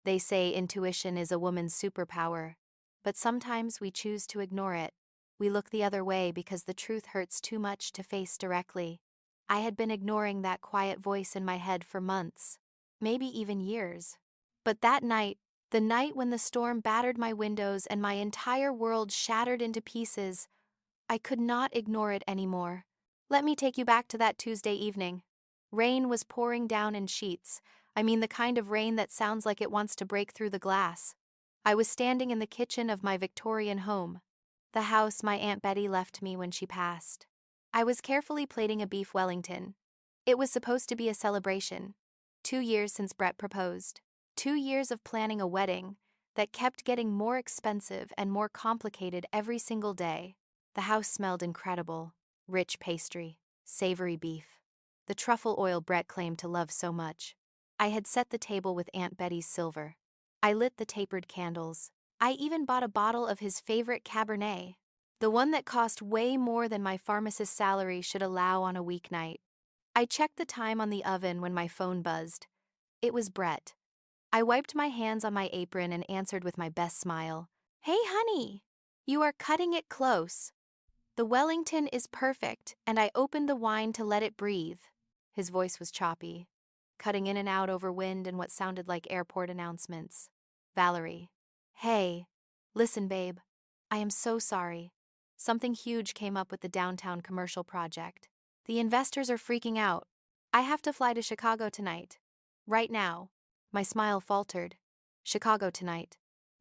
They say intuition is a woman's superpower, but sometimes we choose to ignore it. We look the other way because the truth hurts too much to face directly. I had been ignoring that quiet voice in my head for months, maybe even years. But that night, the night when the storm battered my windows and my entire world shattered into pieces, I could not ignore it anymore. Let me take you back to that Tuesday evening. Rain was pouring down in sheets. I mean the kind of rain that sounds like it wants to break through the glass. I was standing in the kitchen of my Victorian home, the house my Aunt Betty left me when she passed. I was carefully plating a beef Wellington. It was supposed to be a celebration. 2 years since Brett proposed. 2 years of planning a wedding that kept getting more expensive and more complicated every single day. The house smelled incredible: rich pastry, savory beef, the truffle oil Brett claimed to love so much. I had set the table with Aunt Betty's silver. I lit the tapered candles. I even bought a bottle of his favorite Cabernet, the one that cost way more than my pharmacist's salary should allow on a weeknight. I checked the time on the oven when my phone buzzed. It was Brett. I wiped my hands on my apron and answered with my best smile. "Hey, honey! You are cutting it close. The Wellington is perfect," and I opened the wine to let it breathe. His voice was choppy, cutting in and out over wind and what sounded like airport announcements. Valerie. "Hey. Listen, babe. I am so sorry. Something huge came up with the downtown commercial project. The investors are freaking out. I have to fly to Chicago tonight. Right now." My smile faltered. "Chicago tonight.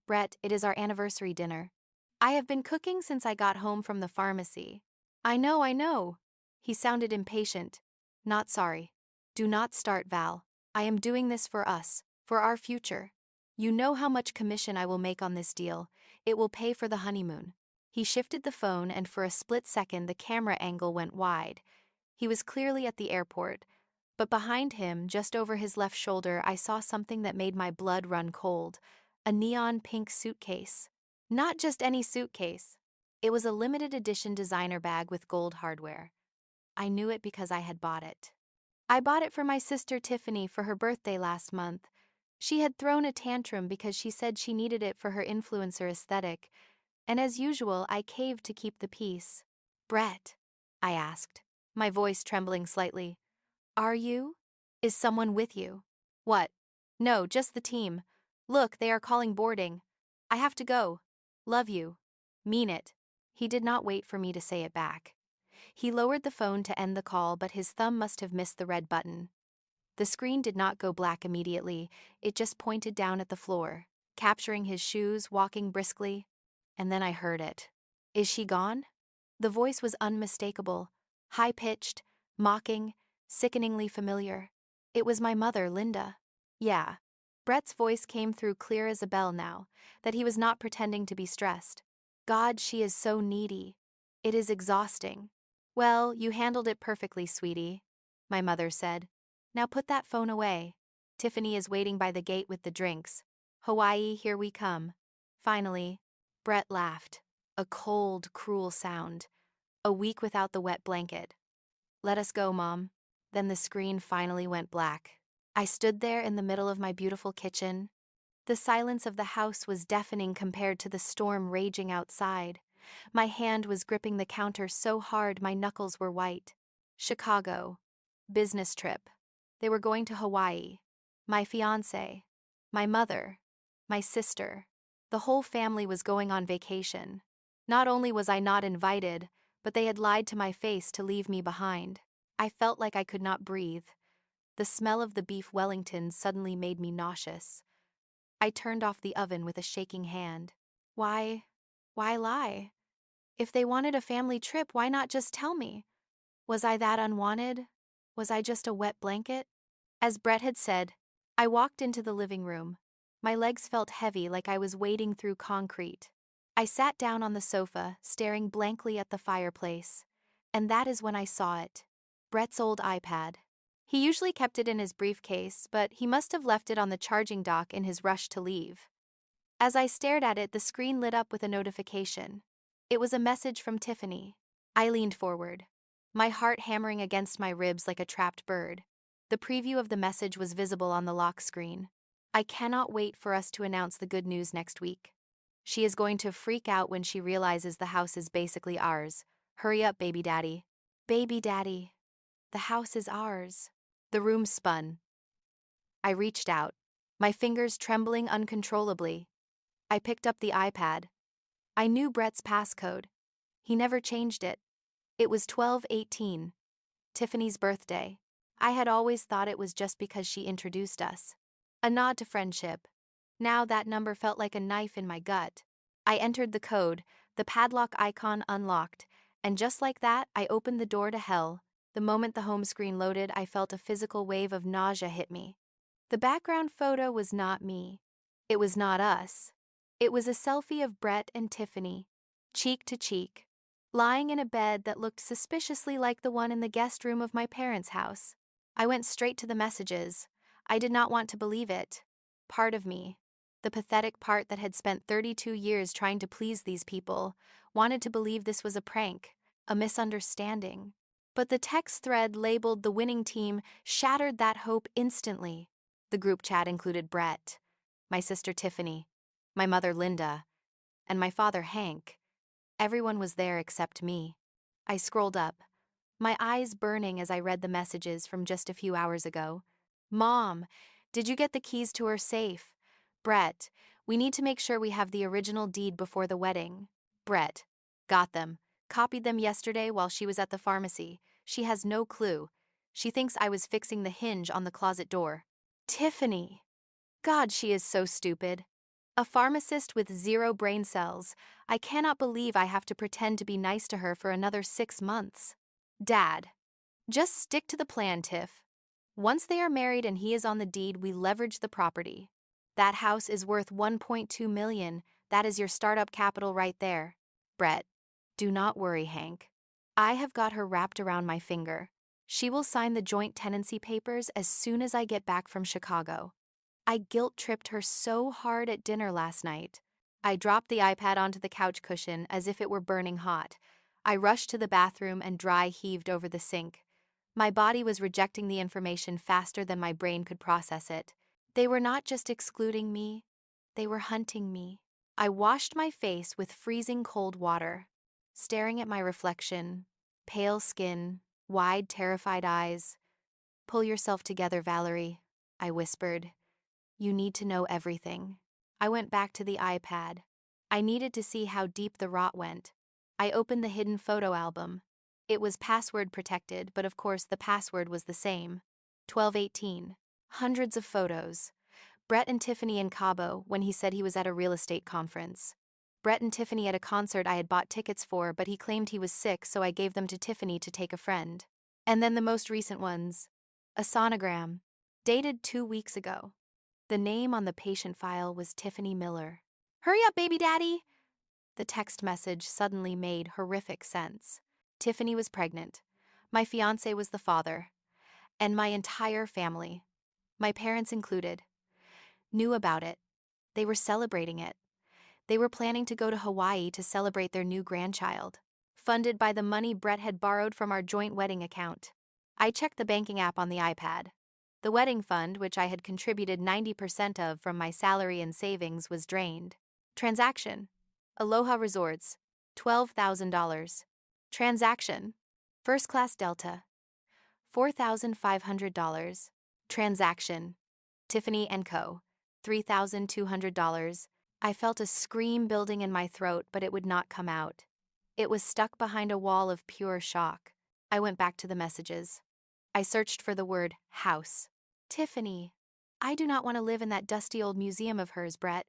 Brett, it is our anniversary dinner. I have been cooking since I got home from the pharmacy." I know. He sounded impatient. "Not sorry. Do not start, Val. I am doing this for us, for our future. You know how much commission I will make on this deal. It will pay for the honeymoon." He shifted the phone, and for a split second the camera angle went wide. He was clearly at the airport, but behind him, just over his left shoulder, I saw something that made my blood run cold: a neon pink suitcase. Not just any suitcase. It was a limited edition designer bag with gold hardware. I knew it because I had bought it. I bought it for my sister Tiffany for her birthday last month. She had thrown a tantrum because she said she needed it for her influencer aesthetic, and as usual, I caved to keep the peace. "Brett," I asked, my voice trembling slightly, "are you? Is someone with you?" "What?" "No, just the team. Look, they are calling boarding. I have to go. Love you. Mean it." He did not wait for me to say it back. He lowered the phone to end the call, but his thumb must have missed the red button. The screen did not go black immediately, it just pointed down at the floor, capturing his shoes walking briskly. And then I heard it. "Is she gone?" The voice was unmistakable, high-pitched, mocking, sickeningly familiar. It was my mother, Linda. "Yeah." Brett's voice came through clear as a bell now, that he was not pretending to be stressed. "God, she is so needy. It is exhausting." "Well, you handled it perfectly, sweetie," my mother said. "Now put that phone away. Tiffany is waiting by the gate with the drinks. Hawaii, here we come." Finally, Brett laughed. A cold, cruel sound. A week without the wet blanket. "Let us go, Mom." Then the screen finally went black. I stood there in the middle of my beautiful kitchen. The silence of the house was deafening compared to the storm raging outside. My hand was gripping the counter so hard my knuckles were white. Chicago. Business trip. They were going to Hawaii. My fiance. My mother. My sister. The whole family was going on vacation. Not only was I not invited, but they had lied to my face to leave me behind. I felt like I could not breathe. The smell of the beef Wellington suddenly made me nauseous. I turned off the oven with a shaking hand. Why lie? If they wanted a family trip, why not just tell me? Was I that unwanted? Was I just a wet blanket? As Brett had said, I walked into the living room. My legs felt heavy, like I was wading through concrete. I sat down on the sofa, staring blankly at the fireplace. And that is when I saw it. Brett's old iPad. He usually kept it in his briefcase, but he must have left it on the charging dock in his rush to leave. As I stared at it, the screen lit up with a notification. It was a message from Tiffany. I leaned forward, my heart hammering against my ribs like a trapped bird. The preview of the message was visible on the lock screen. I cannot wait for us to announce the good news next week. She is going to freak out when she realizes the house is basically ours. Hurry up, baby daddy. Baby daddy. The house is ours. The room spun. I reached out, my fingers trembling uncontrollably. I picked up the iPad. I knew Brett's passcode. He never changed it. It was 12/18, Tiffany's birthday. I had always thought it was just because she introduced us. A nod to friendship. Now that number felt like a knife in my gut. I entered the code, the padlock icon unlocked, and just like that, I opened the door to hell. The moment the home screen loaded, I felt a physical wave of nausea hit me. The background photo was not me. It was not us. It was a selfie of Brett and Tiffany, cheek to cheek, lying in a bed that looked suspiciously like the one in the guest room of my parents' house. I went straight to the messages. I did not want to believe it. Part of me, the pathetic part that had spent 32 years trying to please these people, wanted to believe this was a prank, a misunderstanding. But the text thread labeled the winning team shattered that hope instantly. The group chat included Brett, my sister Tiffany, my mother Linda, and my father Hank. Everyone was there except me. I scrolled up, my eyes burning as I read the messages from just a few hours ago. Mom, did you get the keys to her safe? Brett, we need to make sure we have the original deed before the wedding. Brett, got them. Copied them yesterday while she was at the pharmacy. She has no clue. She thinks I was fixing the hinge on the closet door. Tiffany. God, she is so stupid. A pharmacist with 0 brain cells. I cannot believe I have to pretend to be nice to her for another 6 months. Dad, just stick to the plan, Tiff. Once they are married and he is on the deed, we leverage the property. That house is worth $1.2 million. That is your startup capital right there. Brett, do not worry, Hank. I have got her wrapped around my finger. She will sign the joint tenancy papers as soon as I get back from Chicago. I guilt-tripped her so hard at dinner last night. I dropped the iPad onto the couch cushion as if it were burning hot. I rushed to the bathroom and dry heaved over the sink. My body was rejecting the information faster than my brain could process it. They were not just excluding me, they were hunting me. I washed my face with freezing cold water, staring at my reflection, pale skin, wide, terrified eyes. Pull yourself together, Valerie, I whispered. You need to know everything. I went back to the iPad. I needed to see how deep the rot went. I opened the hidden photo album. It was password protected, but of course the password was the same. 12/18. Hundreds of photos. Brett and Tiffany in Cabo when he said he was at a real estate conference. Brett and Tiffany at a concert I had bought tickets for, but he claimed he was sick, so I gave them to Tiffany to take a friend. And then the most recent ones. A sonogram. Dated 2 weeks ago. The name on the patient file was Tiffany Miller. Hurry up, baby daddy! The text message suddenly made horrific sense. Tiffany was pregnant. My fiance was the father. And my entire family, my parents included, knew about it. They were celebrating it. They were planning to go to Hawaii to celebrate their new grandchild, funded by the money Brett had borrowed from our joint wedding account. I checked the banking app on the iPad. The wedding fund, which I had contributed 90% of from my salary and savings, was drained. Transaction. Aloha Resorts, $12,000. Transaction. First Class Delta, $4,500. Transaction. Tiffany & Co., $3,200. I felt a scream building in my throat, but it would not come out. It was stuck behind a wall of pure shock. I went back to the messages. I searched for the word house. Tiffany. I do not want to live in that dusty old museum of hers, Brett.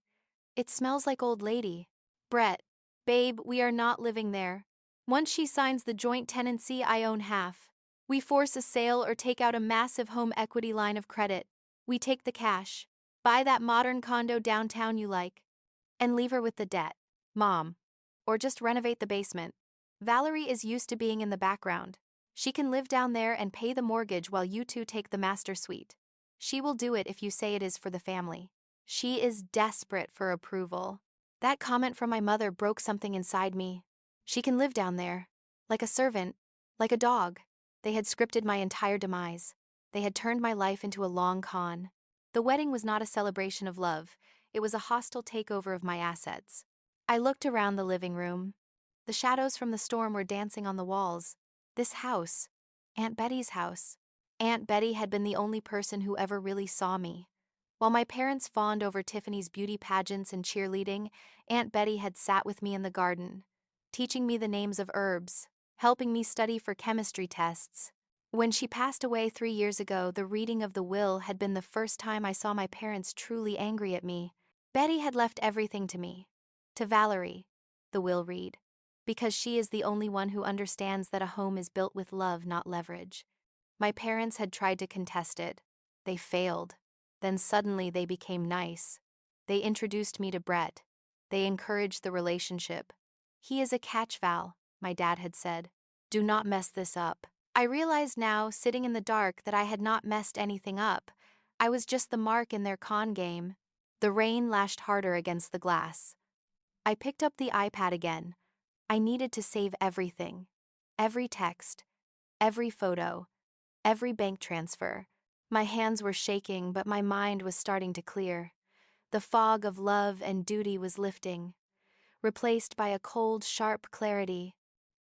It smells like old lady. Brett. Babe, we are not living there. Once she signs the joint tenancy, I own half. We force a sale or take out a massive home equity line of credit. We take the cash, buy that modern condo downtown you like, and leave her with the debt. Mom. Or just renovate the basement. Valerie is used to being in the background. She can live down there and pay the mortgage while you two take the master suite. She will do it if you say it is for the family. She is desperate for approval. That comment from my mother broke something inside me. She can live down there, like a servant, like a dog. They had scripted my entire demise. They had turned my life into a long con. The wedding was not a celebration of love, it was a hostile takeover of my assets. I looked around the living room. The shadows from the storm were dancing on the walls. This house, Aunt Betty's house. Aunt Betty had been the only person who ever really saw me. While my parents fawned over Tiffany's beauty pageants and cheerleading, Aunt Betty had sat with me in the garden, teaching me the names of herbs, helping me study for chemistry tests. When she passed away 3 years ago, the reading of the will had been the first time I saw my parents truly angry at me. Betty had left everything to me. To Valerie, the will read, because she is the only one who understands that a home is built with love, not leverage. My parents had tried to contest it. They failed. Then suddenly they became nice. They introduced me to Brett. They encouraged the relationship. He is a catch, Val, my dad had said. Do not mess this up. I realized now, sitting in the dark, that I had not messed anything up. I was just the mark in their con game. The rain lashed harder against the glass. I picked up the iPad again. I needed to save everything. Every text, every photo, every bank transfer. My hands were shaking, but my mind was starting to clear. The fog of love and duty was lifting, replaced by a cold, sharp clarity.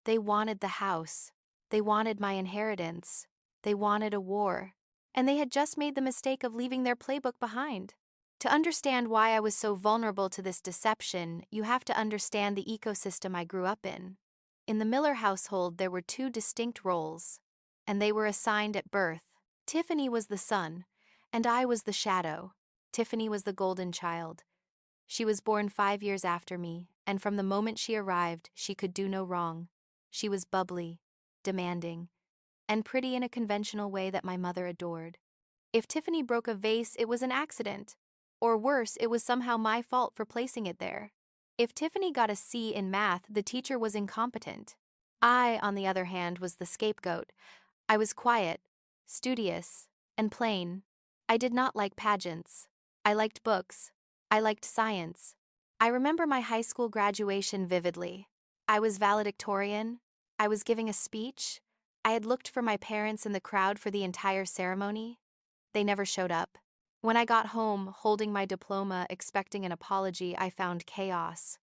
They wanted the house. They wanted my inheritance. They wanted a war. And they had just made the mistake of leaving their playbook behind. To understand why I was so vulnerable to this deception, you have to understand the ecosystem I grew up in. In the Miller household, there were two distinct roles, and they were assigned at birth. Tiffany was the sun, and I was the shadow. Tiffany was the golden child. She was born 5 years after me, and from the moment she arrived, she could do no wrong. She was bubbly, demanding, and pretty in a conventional way that my mother adored. If Tiffany broke a vase, it was an accident. Or worse, it was somehow my fault for placing it there. If Tiffany got a C in math, the teacher was incompetent. I, on the other hand, was the scapegoat. I was quiet, studious, and plain. I did not like pageants. I liked books. I liked science. I remember my high school graduation vividly. I was valedictorian. I was giving a speech. I had looked for my parents in the crowd for the entire ceremony. They never showed up. When I got home, holding my diploma, expecting an apology, I found chaos.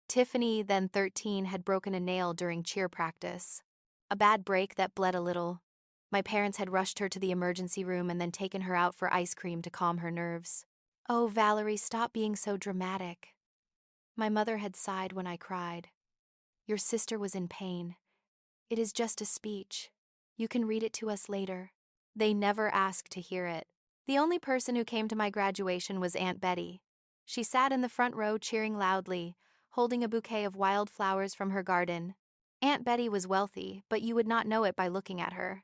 Tiffany, then 13, had broken a nail during cheer practice. A bad break that bled a little. My parents had rushed her to the emergency room and then taken her out for ice cream to calm her nerves. Oh, Valerie, stop being so dramatic. My mother had sighed when I cried. Your sister was in pain. It is just a speech. You can read it to us later. They never asked to hear it. The only person who came to my graduation was Aunt Betty. She sat in the front row cheering loudly, holding a bouquet of wildflowers from her garden. Aunt Betty was wealthy, but you would not know it by looking at her.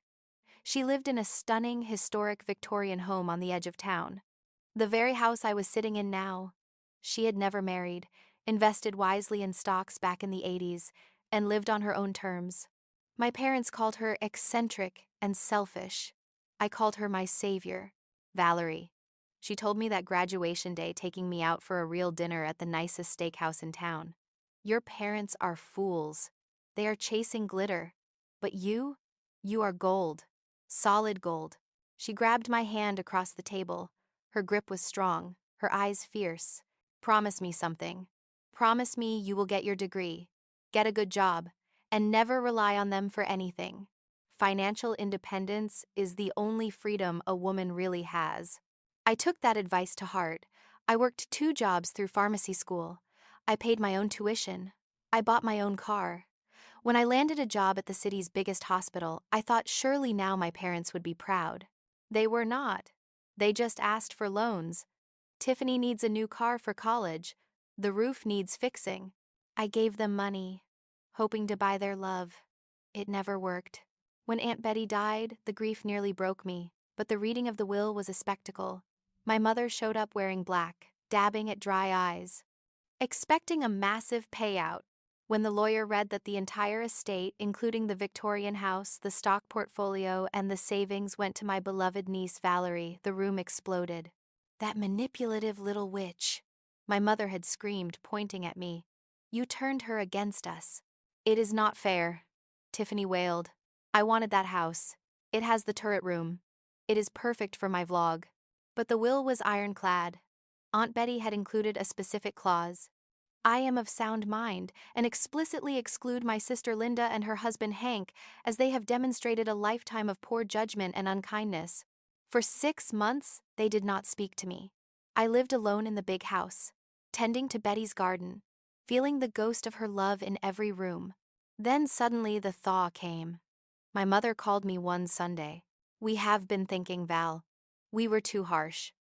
She lived in a stunning, historic Victorian home on the edge of town. The very house I was sitting in now. She had never married, invested wisely in stocks back in the 80s, and lived on her own terms. My parents called her eccentric and selfish. I called her my savior, Valerie. She told me that graduation day, taking me out for a real dinner at the nicest steakhouse in town. Your parents are fools. They are chasing glitter. But you are gold. Solid gold. She grabbed my hand across the table. Her grip was strong, her eyes fierce. Promise me something. Promise me you will get your degree, get a good job, and never rely on them for anything. Financial independence is the only freedom a woman really has. I took that advice to heart. I worked 2 jobs through pharmacy school. I paid my own tuition. I bought my own car. When I landed a job at the city's biggest hospital, I thought surely now my parents would be proud. They were not. They just asked for loans. Tiffany needs a new car for college. The roof needs fixing. I gave them money, hoping to buy their love. It never worked. When Aunt Betty died, the grief nearly broke me, but the reading of the will was a spectacle. My mother showed up wearing black, dabbing at dry eyes, expecting a massive payout. When the lawyer read that the entire estate, including the Victorian house, the stock portfolio, and the savings, went to my beloved niece Valerie, the room exploded. That manipulative little witch, my mother had screamed, pointing at me. You turned her against us. It is not fair, Tiffany wailed. I wanted that house. It has the turret room. It is perfect for my vlog. But the will was ironclad. Aunt Betty had included a specific clause. I am of sound mind, and explicitly exclude my sister Linda and her husband Hank, as they have demonstrated a lifetime of poor judgment and unkindness. For 6 months, they did not speak to me. I lived alone in the big house, tending to Betty's garden, feeling the ghost of her love in every room. Then suddenly the thaw came. My mother called me one Sunday. We have been thinking, Val. We were too harsh.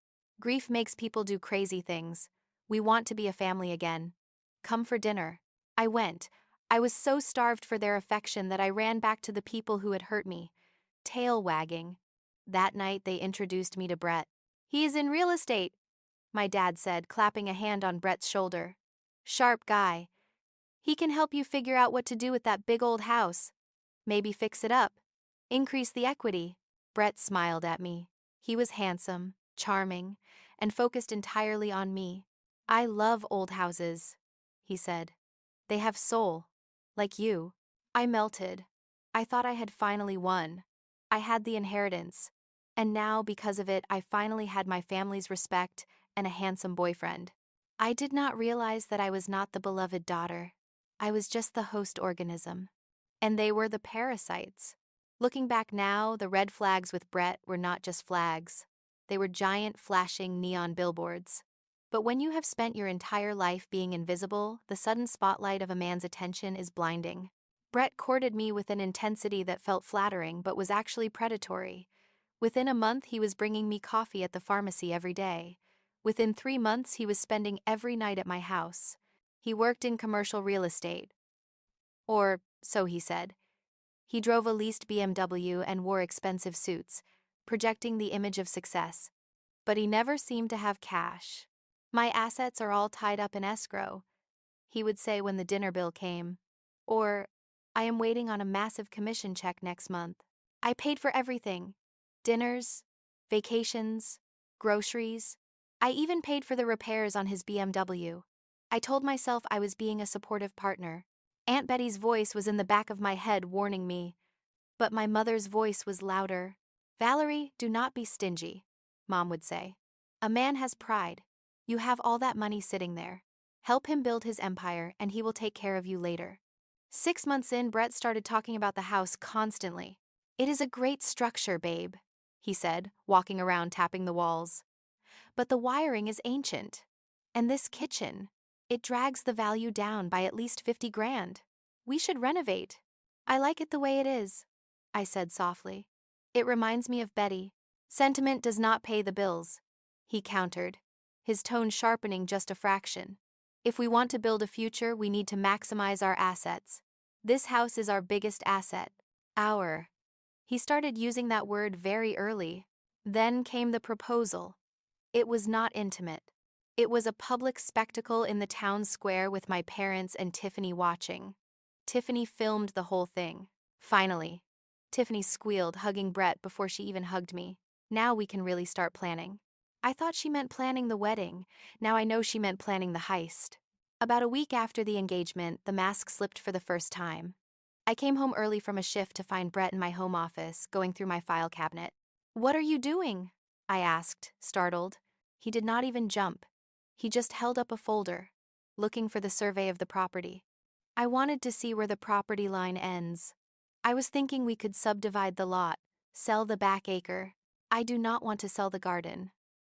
Grief makes people do crazy things. We want to be a family again. Come for dinner. I went. I was so starved for their affection that I ran back to the people who had hurt me, tail wagging. That night they introduced me to Brett. He is in real estate, my dad said, clapping a hand on Brett's shoulder. Sharp guy. He can help you figure out what to do with that big old house. Maybe fix it up. Increase the equity. Brett smiled at me. He was handsome, charming, and focused entirely on me. I love old houses, he said. They have soul. Like you. I melted. I thought I had finally won. I had the inheritance. And now, because of it, I finally had my family's respect and a handsome boyfriend. I did not realize that I was not the beloved daughter. I was just the host organism. And they were the parasites. Looking back now, the red flags with Brett were not just flags. They were giant, flashing neon billboards. But when you have spent your entire life being invisible, the sudden spotlight of a man's attention is blinding. Brett courted me with an intensity that felt flattering but was actually predatory. Within a month, he was bringing me coffee at the pharmacy every day. Within 3 months, he was spending every night at my house. He worked in commercial real estate. Or, so he said. He drove a leased BMW and wore expensive suits, projecting the image of success. But he never seemed to have cash. My assets are all tied up in escrow, he would say when the dinner bill came. Or, I am waiting on a massive commission check next month. I paid for everything. Dinners, vacations, groceries. I even paid for the repairs on his BMW. I told myself I was being a supportive partner. Aunt Betty's voice was in the back of my head warning me. But my mother's voice was louder. Valerie, do not be stingy, Mom would say. A man has pride. You have all that money sitting there. Help him build his empire and he will take care of you later. 6 months in, Brett started talking about the house constantly. It is a great structure, babe, he said, walking around tapping the walls. But the wiring is ancient. And this kitchen, it drags the value down by at least 50 grand. We should renovate. I like it the way it is, I said softly. It reminds me of Betty. Sentiment does not pay the bills, he countered, his tone sharpening just a fraction. If we want to build a future, we need to maximize our assets. This house is our biggest asset. Our. He started using that word very early. Then came the proposal. It was not intimate. It was a public spectacle in the town square with my parents and Tiffany watching. Tiffany filmed the whole thing. Finally, Tiffany squealed, hugging Brett before she even hugged me. Now we can really start planning. I thought she meant planning the wedding. Now I know she meant planning the heist. About a week after the engagement, the mask slipped for the first time. I came home early from a shift to find Brett in my home office, going through my file cabinet. What are you doing? I asked, startled. He did not even jump. He just held up a folder, looking for the survey of the property. I wanted to see where the property line ends. I was thinking we could subdivide the lot, sell the back acre. I do not want to sell the garden,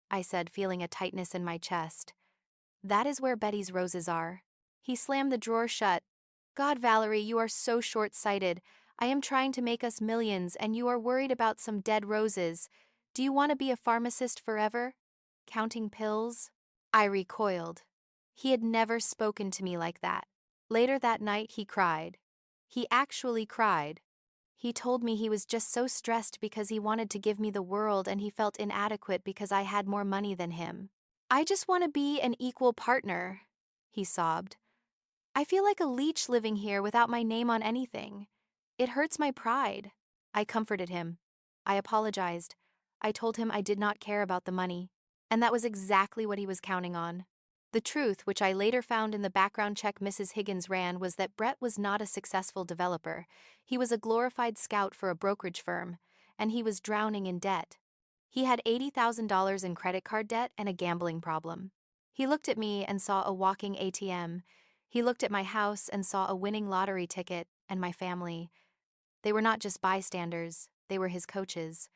I said, feeling a tightness in my chest. That is where Betty's roses are. He slammed the drawer shut. God, Valerie, you are so short-sighted. I am trying to make us millions, and you are worried about some dead roses. Do you want to be a pharmacist forever? Counting pills? I recoiled. He had never spoken to me like that. Later that night, he cried. He actually cried. He told me he was just so stressed because he wanted to give me the world and he felt inadequate because I had more money than him. I just want to be an equal partner, he sobbed. I feel like a leech living here without my name on anything. It hurts my pride. I comforted him. I apologized. I told him I did not care about the money. And that was exactly what he was counting on. The truth, which I later found in the background check Mrs. Higgins ran, was that Brett was not a successful developer. He was a glorified scout for a brokerage firm, and he was drowning in debt. He had $80,000 in credit card debt and a gambling problem. He looked at me and saw a walking ATM. He looked at my house and saw a winning lottery ticket and my family. They were not just bystanders, they were his coaches.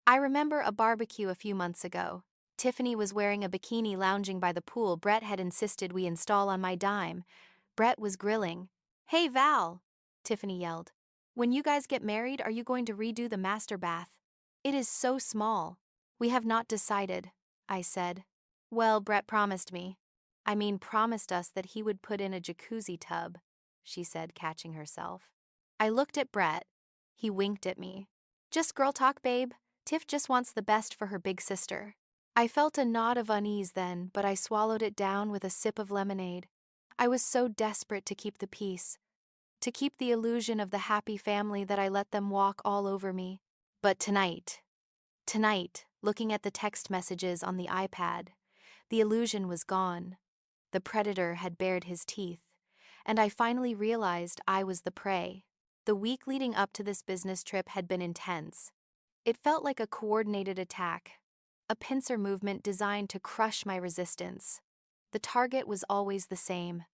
I remember a barbecue a few months ago. Tiffany was wearing a bikini lounging by the pool Brett had insisted we install on my dime. Brett was grilling. "Hey, Val," Tiffany yelled. "When you guys get married, are you going to redo the master bath? It is so small." "We have not decided," I said. "Well, Brett promised me. Promised us that he would put in a jacuzzi tub," she said, catching herself. I looked at Brett. He winked at me. "Just girl talk, babe. Tiff just wants the best for her big sister." I felt a knot of unease then, but I swallowed it down with a sip of lemonade. I was so desperate to keep the peace, to keep the illusion of the happy family that I let them walk all over me. But tonight, looking at the text messages on the iPad, the illusion was gone. The predator had bared his teeth, and I finally realized I was the prey. The week leading up to this business trip had been intense. It felt like a coordinated attack, a pincer movement designed to crush my resistance. The target was always the same: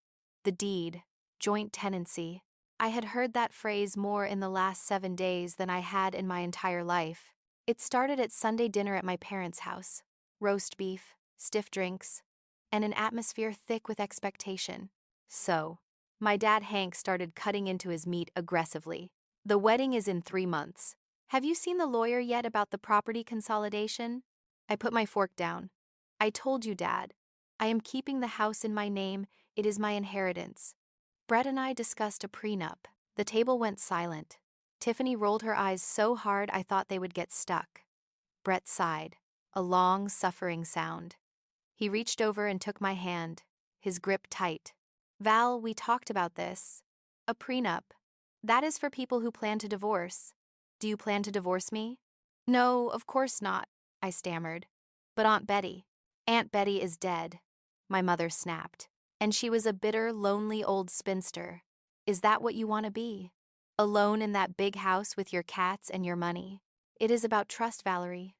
the deed, joint tenancy. I had heard that phrase more in the last 7 days than I had in my entire life. It started at Sunday dinner at my parents' house: roast beef, stiff drinks, and an atmosphere thick with expectation. So, my dad Hank started cutting into his meat aggressively. "The wedding is in 3 months. Have you seen the lawyer yet about the property consolidation?" I put my fork down. "I told you, Dad. I am keeping the house in my name. It is my inheritance." Brett and I discussed a prenup. The table went silent. Tiffany rolled her eyes so hard I thought they would get stuck. Brett sighed, a long, suffering sound. He reached over and took my hand, his grip tight. "Val, we talked about this. A prenup. That is for people who plan to divorce. Do you plan to divorce me?" "No, of course not," I stammered. "But Aunt Betty is dead," my mother snapped. "And she was a bitter, lonely old spinster. Is that what you want to be? Alone in that big house with your cats and your money?" "It is about trust, Valerie,"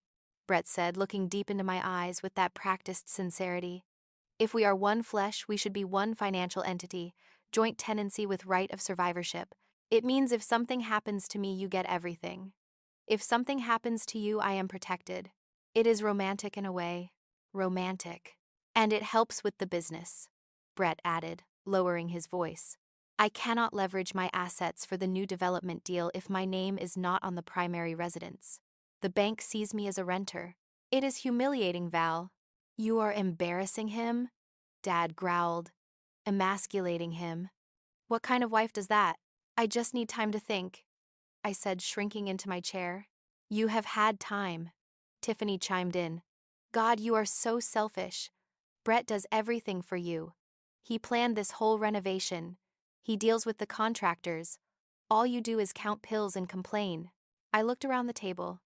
Brett said, looking deep into my eyes with that practiced sincerity. "If we are one flesh, we should be one financial entity, joint tenancy with right of survivorship. It means if something happens to me, you get everything. If something happens to you, I am protected. It is romantic in a way. Romantic. And it helps with the business," Brett added, lowering his voice. "I cannot leverage my assets for the new development deal if my name is not on the primary residence. The bank sees me as a renter. It is humiliating, Val." "You are embarrassing him?" Dad growled. "Emasculating him. What kind of wife does that?" "I just need time to think," I said, shrinking into my chair. "You have had time," Tiffany chimed in. "God, you are so selfish. Brett does everything for you. He planned this whole renovation. He deals with the contractors. All you do is count pills and complain." I looked around the table.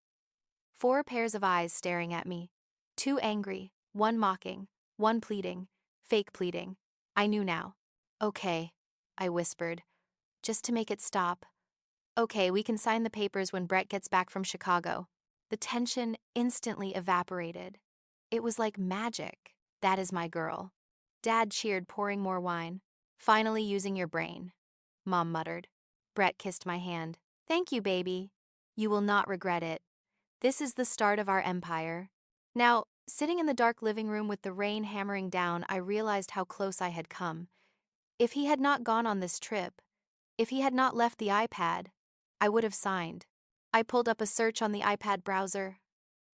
4 pairs of eyes staring at me. 2 angry, 1 mocking, 1 pleading, fake pleading. I knew now. "Okay," I whispered, "just to make it stop. Okay, we can sign the papers when Brett gets back from Chicago." The tension instantly evaporated. It was like magic. "That is my girl." Dad cheered, pouring more wine. "Finally using your brain," Mom muttered. Brett kissed my hand. "Thank you, baby. You will not regret it. This is the start of our empire." Now, sitting in the dark living room with the rain hammering down, I realized how close I had come. If he had not gone on this trip, if he had not left the iPad, I would have signed. I pulled up a search on the iPad browser.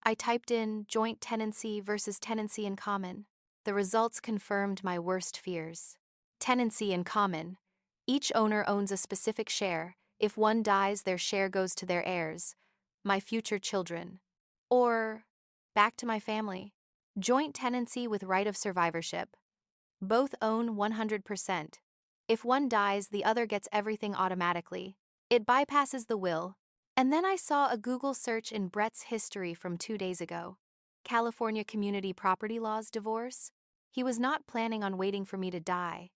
I typed in joint tenancy versus tenancy in common. The results confirmed my worst fears. Tenancy in common. Each owner owns a specific share. If one dies, their share goes to their heirs, my future children. Or, back to my family. Joint tenancy with right of survivorship. Both own 100%. If one dies, the other gets everything automatically. It bypasses the will. And then I saw a Google search in Brett's history from 2 days ago. California Community Property Laws divorce. He was not planning on waiting for me to die.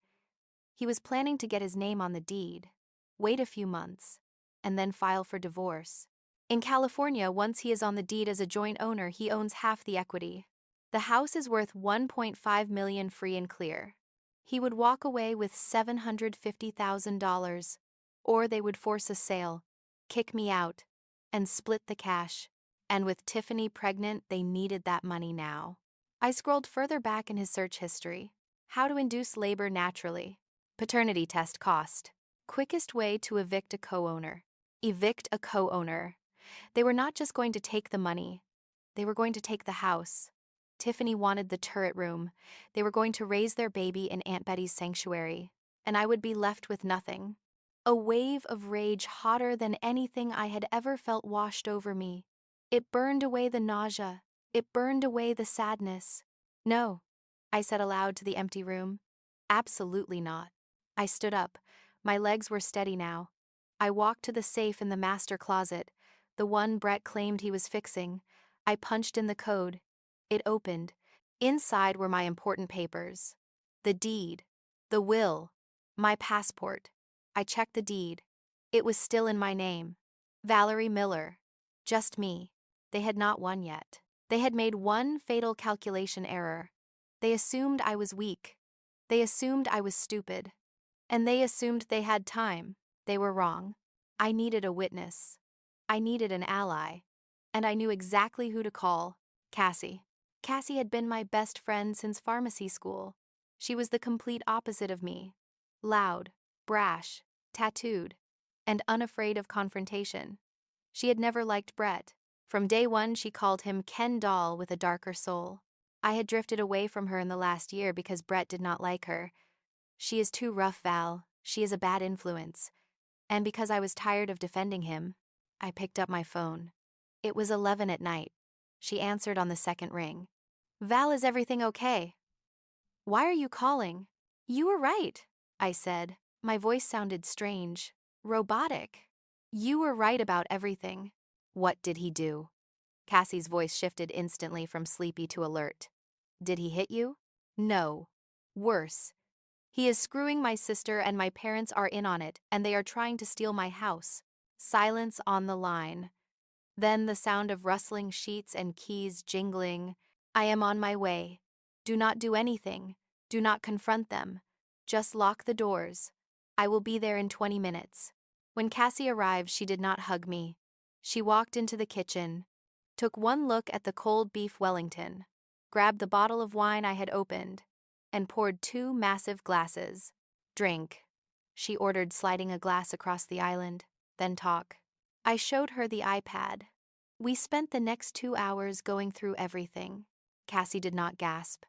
He was planning to get his name on the deed, wait a few months, and then file for divorce. In California, once he is on the deed as a joint owner, he owns half the equity. The house is worth $1.5 million free and clear. He would walk away with $750,000, or they would force a sale, kick me out, and split the cash. And with Tiffany pregnant, they needed that money now. I scrolled further back in his search history. How to induce labor naturally. Paternity test cost. Quickest way to evict a co-owner. Evict a co-owner. They were not just going to take the money. They were going to take the house. Tiffany wanted the turret room. They were going to raise their baby in Aunt Betty's sanctuary, and I would be left with nothing. A wave of rage hotter than anything I had ever felt washed over me. It burned away the nausea. It burned away the sadness. No, I said aloud to the empty room. Absolutely not. I stood up. My legs were steady now. I walked to the safe in the master closet, the one Brett claimed he was fixing. I punched in the code. It opened. Inside were my important papers. The deed. The will. My passport. I checked the deed. It was still in my name. Valerie Miller. Just me. They had not won yet. They had made one fatal calculation error. They assumed I was weak. They assumed I was stupid. And they assumed they had time. They were wrong. I needed a witness. I needed an ally. And I knew exactly who to call. Cassie. Cassie had been my best friend since pharmacy school. She was the complete opposite of me. Loud, brash, tattooed, and unafraid of confrontation. She had never liked Brett. From day one, she called him Ken Doll with a darker soul. I had drifted away from her in the last year because Brett did not like her. She is too rough, Val. She is a bad influence. And because I was tired of defending him, I picked up my phone. It was 11 at night. She answered on the second ring. Val, is everything okay? Why are you calling? You were right, I said. My voice sounded strange, robotic. You were right about everything. What did he do? Cassie's voice shifted instantly from sleepy to alert. Did he hit you? No. Worse. He is screwing my sister, and my parents are in on it, and they are trying to steal my house. Silence on the line. Then the sound of rustling sheets and keys jingling. I am on my way. Do not do anything. Do not confront them. Just lock the doors. I will be there in 20 minutes. When Cassie arrived, she did not hug me. She walked into the kitchen, took one look at the cold beef Wellington, grabbed the bottle of wine I had opened, and poured 2 massive glasses. Drink, she ordered, sliding a glass across the island. Then talk. I showed her the iPad. We spent the next 2 hours going through everything. Cassie did not gasp.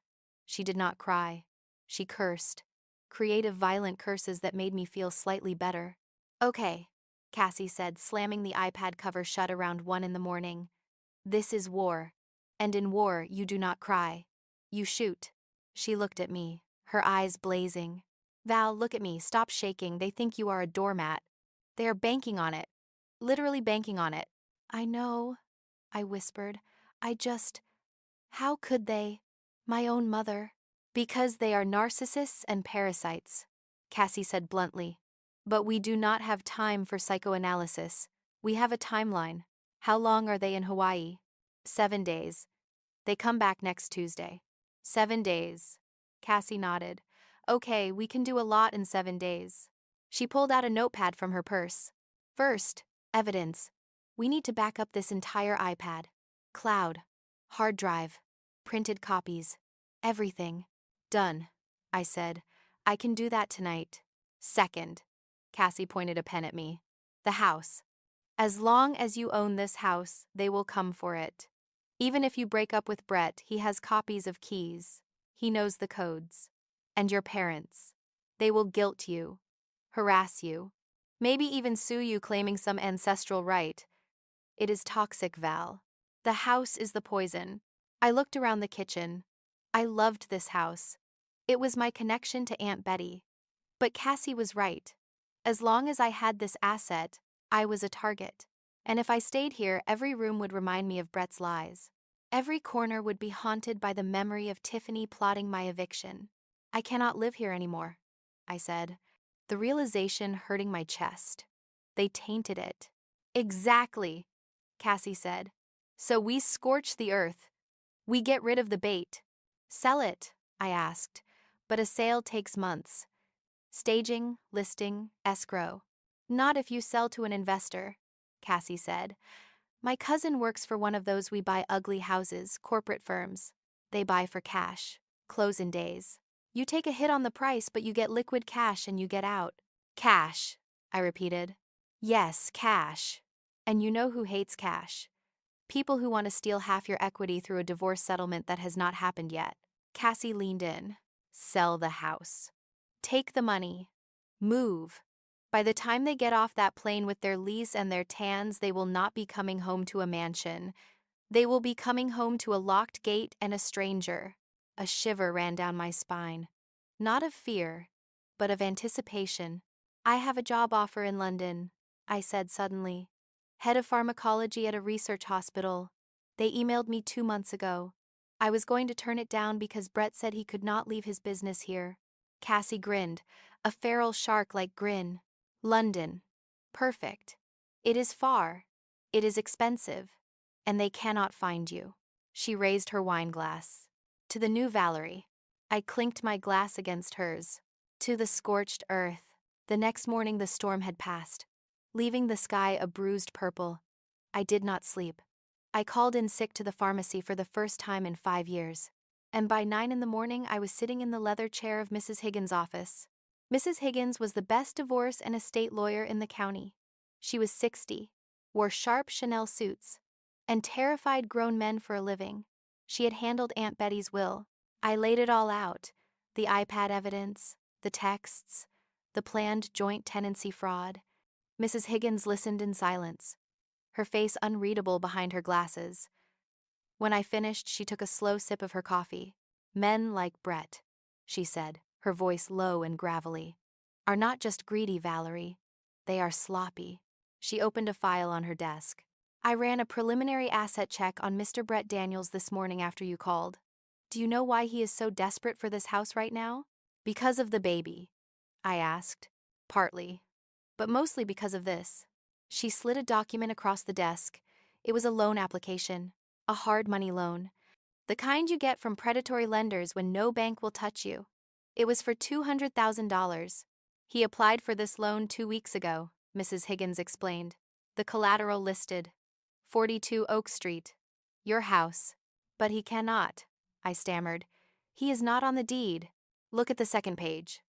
She did not cry. She cursed. Creative, violent curses that made me feel slightly better. Okay, Cassie said, slamming the iPad cover shut around 1 in the morning. This is war. And in war, you do not cry. You shoot. She looked at me, her eyes blazing. Val, look at me. Stop shaking. They think you are a doormat. They are banking on it. Literally banking on it. I know, I whispered. How could they? My own mother. Because they are narcissists and parasites, Cassie said bluntly. But we do not have time for psychoanalysis. We have a timeline. How long are they in Hawaii? 7 days. They come back next Tuesday. 7 days. Cassie nodded. Okay, we can do a lot in 7 days. She pulled out a notepad from her purse. First, evidence. We need to back up this entire iPad. Cloud. Hard drive. Printed copies. Everything. Done, I said. I can do that tonight. Second. Cassie pointed a pen at me. The house. As long as you own this house, they will come for it. Even if you break up with Brett, he has copies of keys. He knows the codes. And your parents. They will guilt you, harass you, maybe even sue you claiming some ancestral right. It is toxic, Val. The house is the poison. I looked around the kitchen. I loved this house. It was my connection to Aunt Betty. But Cassie was right. As long as I had this asset, I was a target. And if I stayed here, every room would remind me of Brett's lies. Every corner would be haunted by the memory of Tiffany plotting my eviction. I cannot live here anymore, I said, the realization hurting my chest. They tainted it. Exactly, Cassie said. So we scorch the earth. We get rid of the bait. Sell it, I asked. But a sale takes months. Staging, listing, escrow. Not if you sell to an investor, Cassie said. My cousin works for one of those we buy ugly houses, corporate firms. They buy for cash. Close in days. You take a hit on the price, but you get liquid cash and you get out. Cash, I repeated. Yes, cash. And you know who hates cash? People who want to steal half your equity through a divorce settlement that has not happened yet. Cassie leaned in. Sell the house. Take the money. Move. By the time they get off that plane with their lease and their tans, they will not be coming home to a mansion. They will be coming home to a locked gate and a stranger. A shiver ran down my spine. Not of fear, but of anticipation. I have a job offer in London, I said suddenly. Head of pharmacology at a research hospital. They emailed me 2 months ago. I was going to turn it down because Brett said he could not leave his business here. Cassie grinned, a feral shark-like grin. London. Perfect. It is far. It is expensive. And they cannot find you. She raised her wine glass. To the new Valerie. I clinked my glass against hers. To the scorched earth. The next morning the storm had passed, leaving the sky a bruised purple. I did not sleep. I called in sick to the pharmacy for the first time in 5 years. And by 9 in the morning I was sitting in the leather chair of Mrs. Higgins' office. Mrs. Higgins was the best divorce and estate lawyer in the county. She was 60, wore sharp Chanel suits, and terrified grown men for a living. She had handled Aunt Betty's will. I laid it all out, the iPad evidence, the texts, the planned joint tenancy fraud. Mrs. Higgins listened in silence, her face unreadable behind her glasses. When I finished, she took a slow sip of her coffee. Men like Brett, she said, her voice low and gravelly, are not just greedy, Valerie. They are sloppy. She opened a file on her desk. I ran a preliminary asset check on Mr. Brett Daniels this morning after you called. Do you know why he is so desperate for this house right now? Because of the baby, I asked. Partly. But mostly because of this. She slid a document across the desk. It was a loan application. A hard money loan. The kind you get from predatory lenders when no bank will touch you. It was for $200,000. He applied for this loan 2 weeks ago, Mrs. Higgins explained. The collateral listed. 42 Oak Street. Your house. But he cannot, I stammered. He is not on the deed. Look at the second page.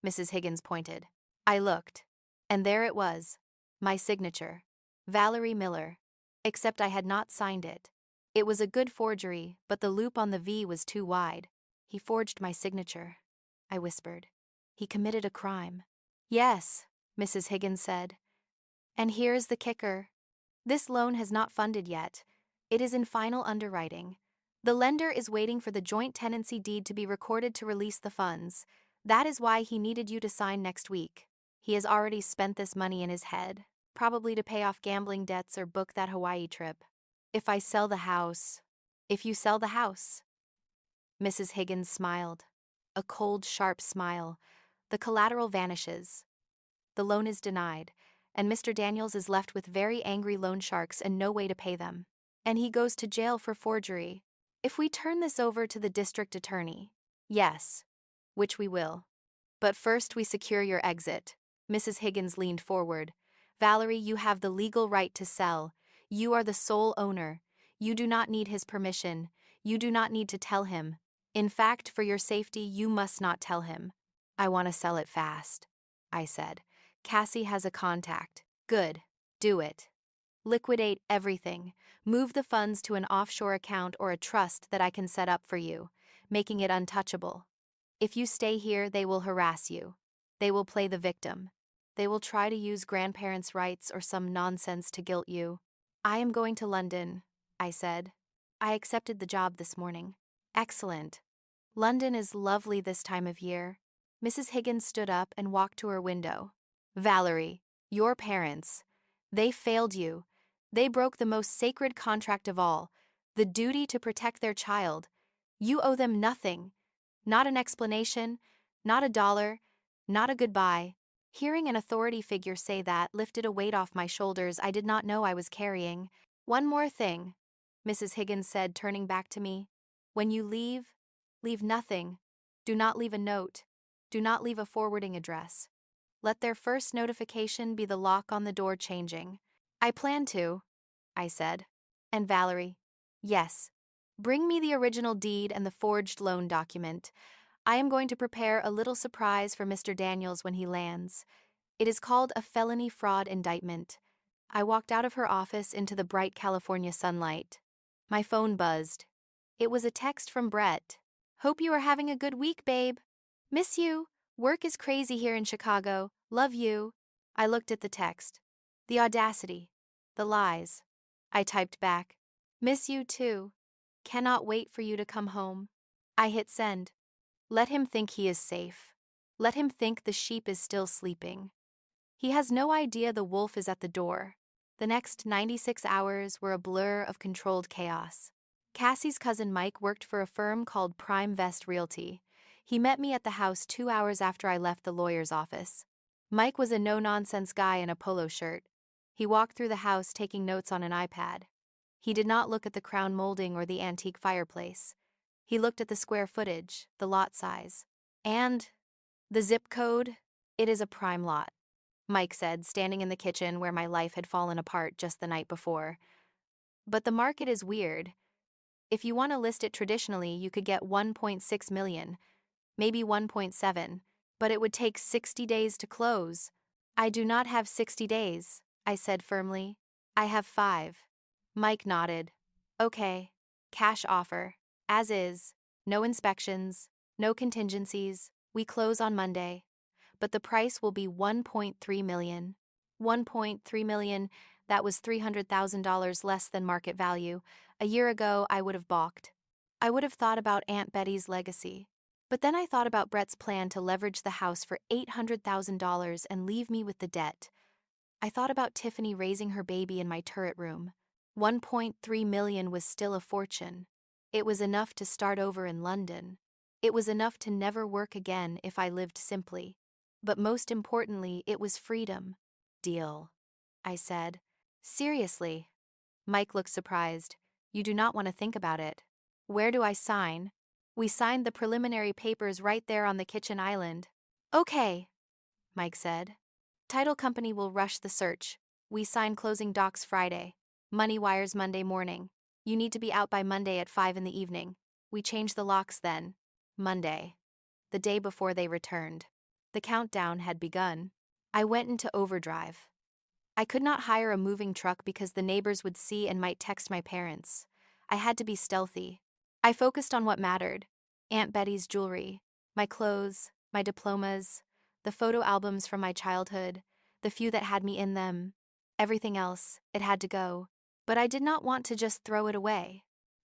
Mrs. Higgins pointed. I looked. And there it was. My signature. Valerie Miller. Except I had not signed it. It was a good forgery, but the loop on the V was too wide. He forged my signature, I whispered. He committed a crime. Yes, Mrs. Higgins said. And here's the kicker. This loan has not funded yet. It is in final underwriting. The lender is waiting for the joint tenancy deed to be recorded to release the funds. That is why he needed you to sign next week. He has already spent this money in his head, probably to pay off gambling debts or book that Hawaii trip. If I sell the house. If you sell the house. Mrs. Higgins smiled. A cold, sharp smile. The collateral vanishes. The loan is denied, and Mr. Daniels is left with very angry loan sharks and no way to pay them. And he goes to jail for forgery. If we turn this over to the district attorney. Yes. Which we will. But first we secure your exit. Mrs. Higgins leaned forward. Valerie, you have the legal right to sell. You are the sole owner. You do not need his permission. You do not need to tell him. In fact, for your safety, you must not tell him. I want to sell it fast, I said. Cassie has a contact. Good. Do it. Liquidate everything. Move the funds to an offshore account or a trust that I can set up for you, making it untouchable. If you stay here, they will harass you. They will play the victim. They will try to use grandparents' rights or some nonsense to guilt you. I am going to London, I said. I accepted the job this morning. Excellent. London is lovely this time of year. Mrs. Higgins stood up and walked to her window. Valerie, your parents. They failed you. They broke the most sacred contract of all, the duty to protect their child. You owe them nothing. Not an explanation, not a dollar, not a goodbye. Hearing an authority figure say that lifted a weight off my shoulders I did not know I was carrying. One more thing, Mrs. Higgins said, turning back to me. When you leave, leave nothing. Do not leave a note. Do not leave a forwarding address. Let their first notification be the lock on the door changing. I plan to, I said. And Valerie, yes. Bring me the original deed and the forged loan document. I am going to prepare a little surprise for Mr. Daniels when he lands. It is called a felony fraud indictment. I walked out of her office into the bright California sunlight. My phone buzzed. It was a text from Brett. Hope you are having a good week, babe. Miss you. Work is crazy here in Chicago. Love you. I looked at the text. The audacity. The lies. I typed back. Miss you too. Cannot wait for you to come home. I hit send. Let him think he is safe. Let him think the sheep is still sleeping. He has no idea the wolf is at the door. The next 96 hours were a blur of controlled chaos. Cassie's cousin Mike worked for a firm called Prime Vest Realty. He met me at the house 2 hours after I left the lawyer's office. Mike was a no-nonsense guy in a polo shirt. He walked through the house taking notes on an iPad. He did not look at the crown molding or the antique fireplace. He looked at the square footage, the lot size, and the zip code. It is a prime lot, Mike said, standing in the kitchen where my life had fallen apart just the night before. But the market is weird. If you want to list it traditionally, you could get 1.6 million, maybe 1.7, but it would take 60 days to close. I do not have 60 days, I said firmly. I have 5. Mike nodded. Okay. Cash offer. As is. No inspections. No contingencies. We close on Monday. But the price will be 1.3 million. 1.3 million, that was $300,000 less than market value. A year ago, I would have balked. I would have thought about Aunt Betty's legacy. But then I thought about Brett's plan to leverage the house for $800,000 and leave me with the debt. I thought about Tiffany raising her baby in my turret room. 1.3 million was still a fortune. It was enough to start over in London. It was enough to never work again if I lived simply. But most importantly, it was freedom. Deal, I said. Seriously? Mike looked surprised. You do not want to think about it. Where do I sign? We signed the preliminary papers right there on the kitchen island. Okay, Mike said. Title company will rush the search. We sign closing docs Friday. Money wires Monday morning. You need to be out by Monday at 5 in the evening. We change the locks then. Monday. The day before they returned. The countdown had begun. I went into overdrive. I could not hire a moving truck because the neighbors would see and might text my parents. I had to be stealthy. I focused on what mattered. Aunt Betty's jewelry, my clothes, my diplomas, the photo albums from my childhood, the few that had me in them. Everything else, it had to go. But I did not want to just throw it away.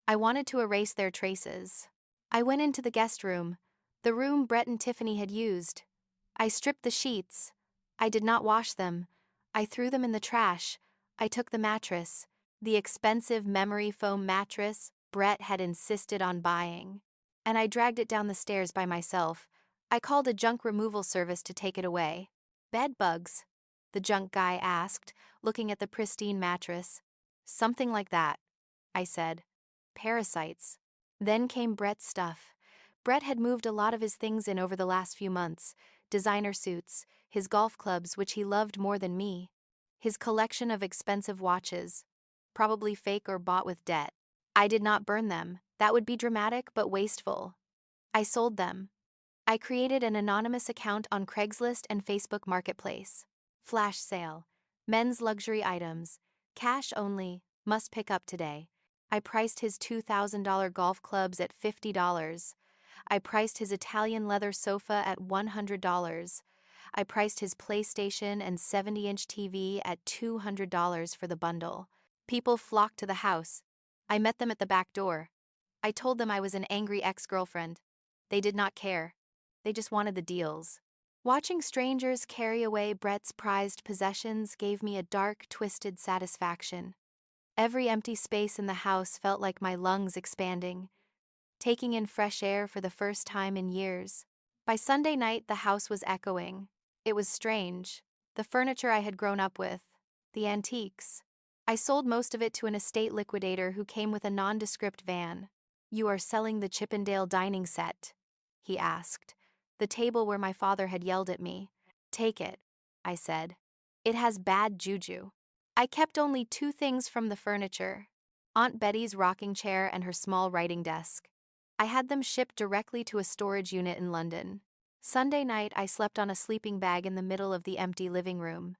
I wanted to erase their traces. I went into the guest room, the room Brett and Tiffany had used. I stripped the sheets. I did not wash them. I threw them in the trash. I took the mattress, the expensive memory foam mattress Brett had insisted on buying, and I dragged it down the stairs by myself. I called a junk removal service to take it away. Bed bugs? The junk guy asked, looking at the pristine mattress. Something like that, I said. Parasites. Then came Brett's stuff. Brett had moved a lot of his things in over the last few months. Designer suits, his golf clubs, which he loved more than me, his collection of expensive watches, probably fake or bought with debt. I did not burn them. That would be dramatic but wasteful. I sold them. I created an anonymous account on Craigslist and Facebook Marketplace. Flash sale. Men's luxury items. Cash only. Must pick up today. I priced his $2,000 golf clubs at $50. I priced his Italian leather sofa at $100. I priced his PlayStation and 70-inch TV at $200 for the bundle. People flocked to the house. I met them at the back door. I told them I was an angry ex-girlfriend. They did not care. They just wanted the deals. Watching strangers carry away Brett's prized possessions gave me a dark, twisted satisfaction. Every empty space in the house felt like my lungs expanding, taking in fresh air for the first time in years. By Sunday night, the house was echoing. It was strange. The furniture I had grown up with, the antiques. I sold most of it to an estate liquidator who came with a nondescript van. "You are selling the Chippendale dining set?" he asked. The table where my father had yelled at me. "Take it," I said. "It has bad juju." I kept only two things from the furniture: Aunt Betty's rocking chair and her small writing desk. I had them shipped directly to a storage unit in London. Sunday night, I slept on a sleeping bag in the middle of the empty living room.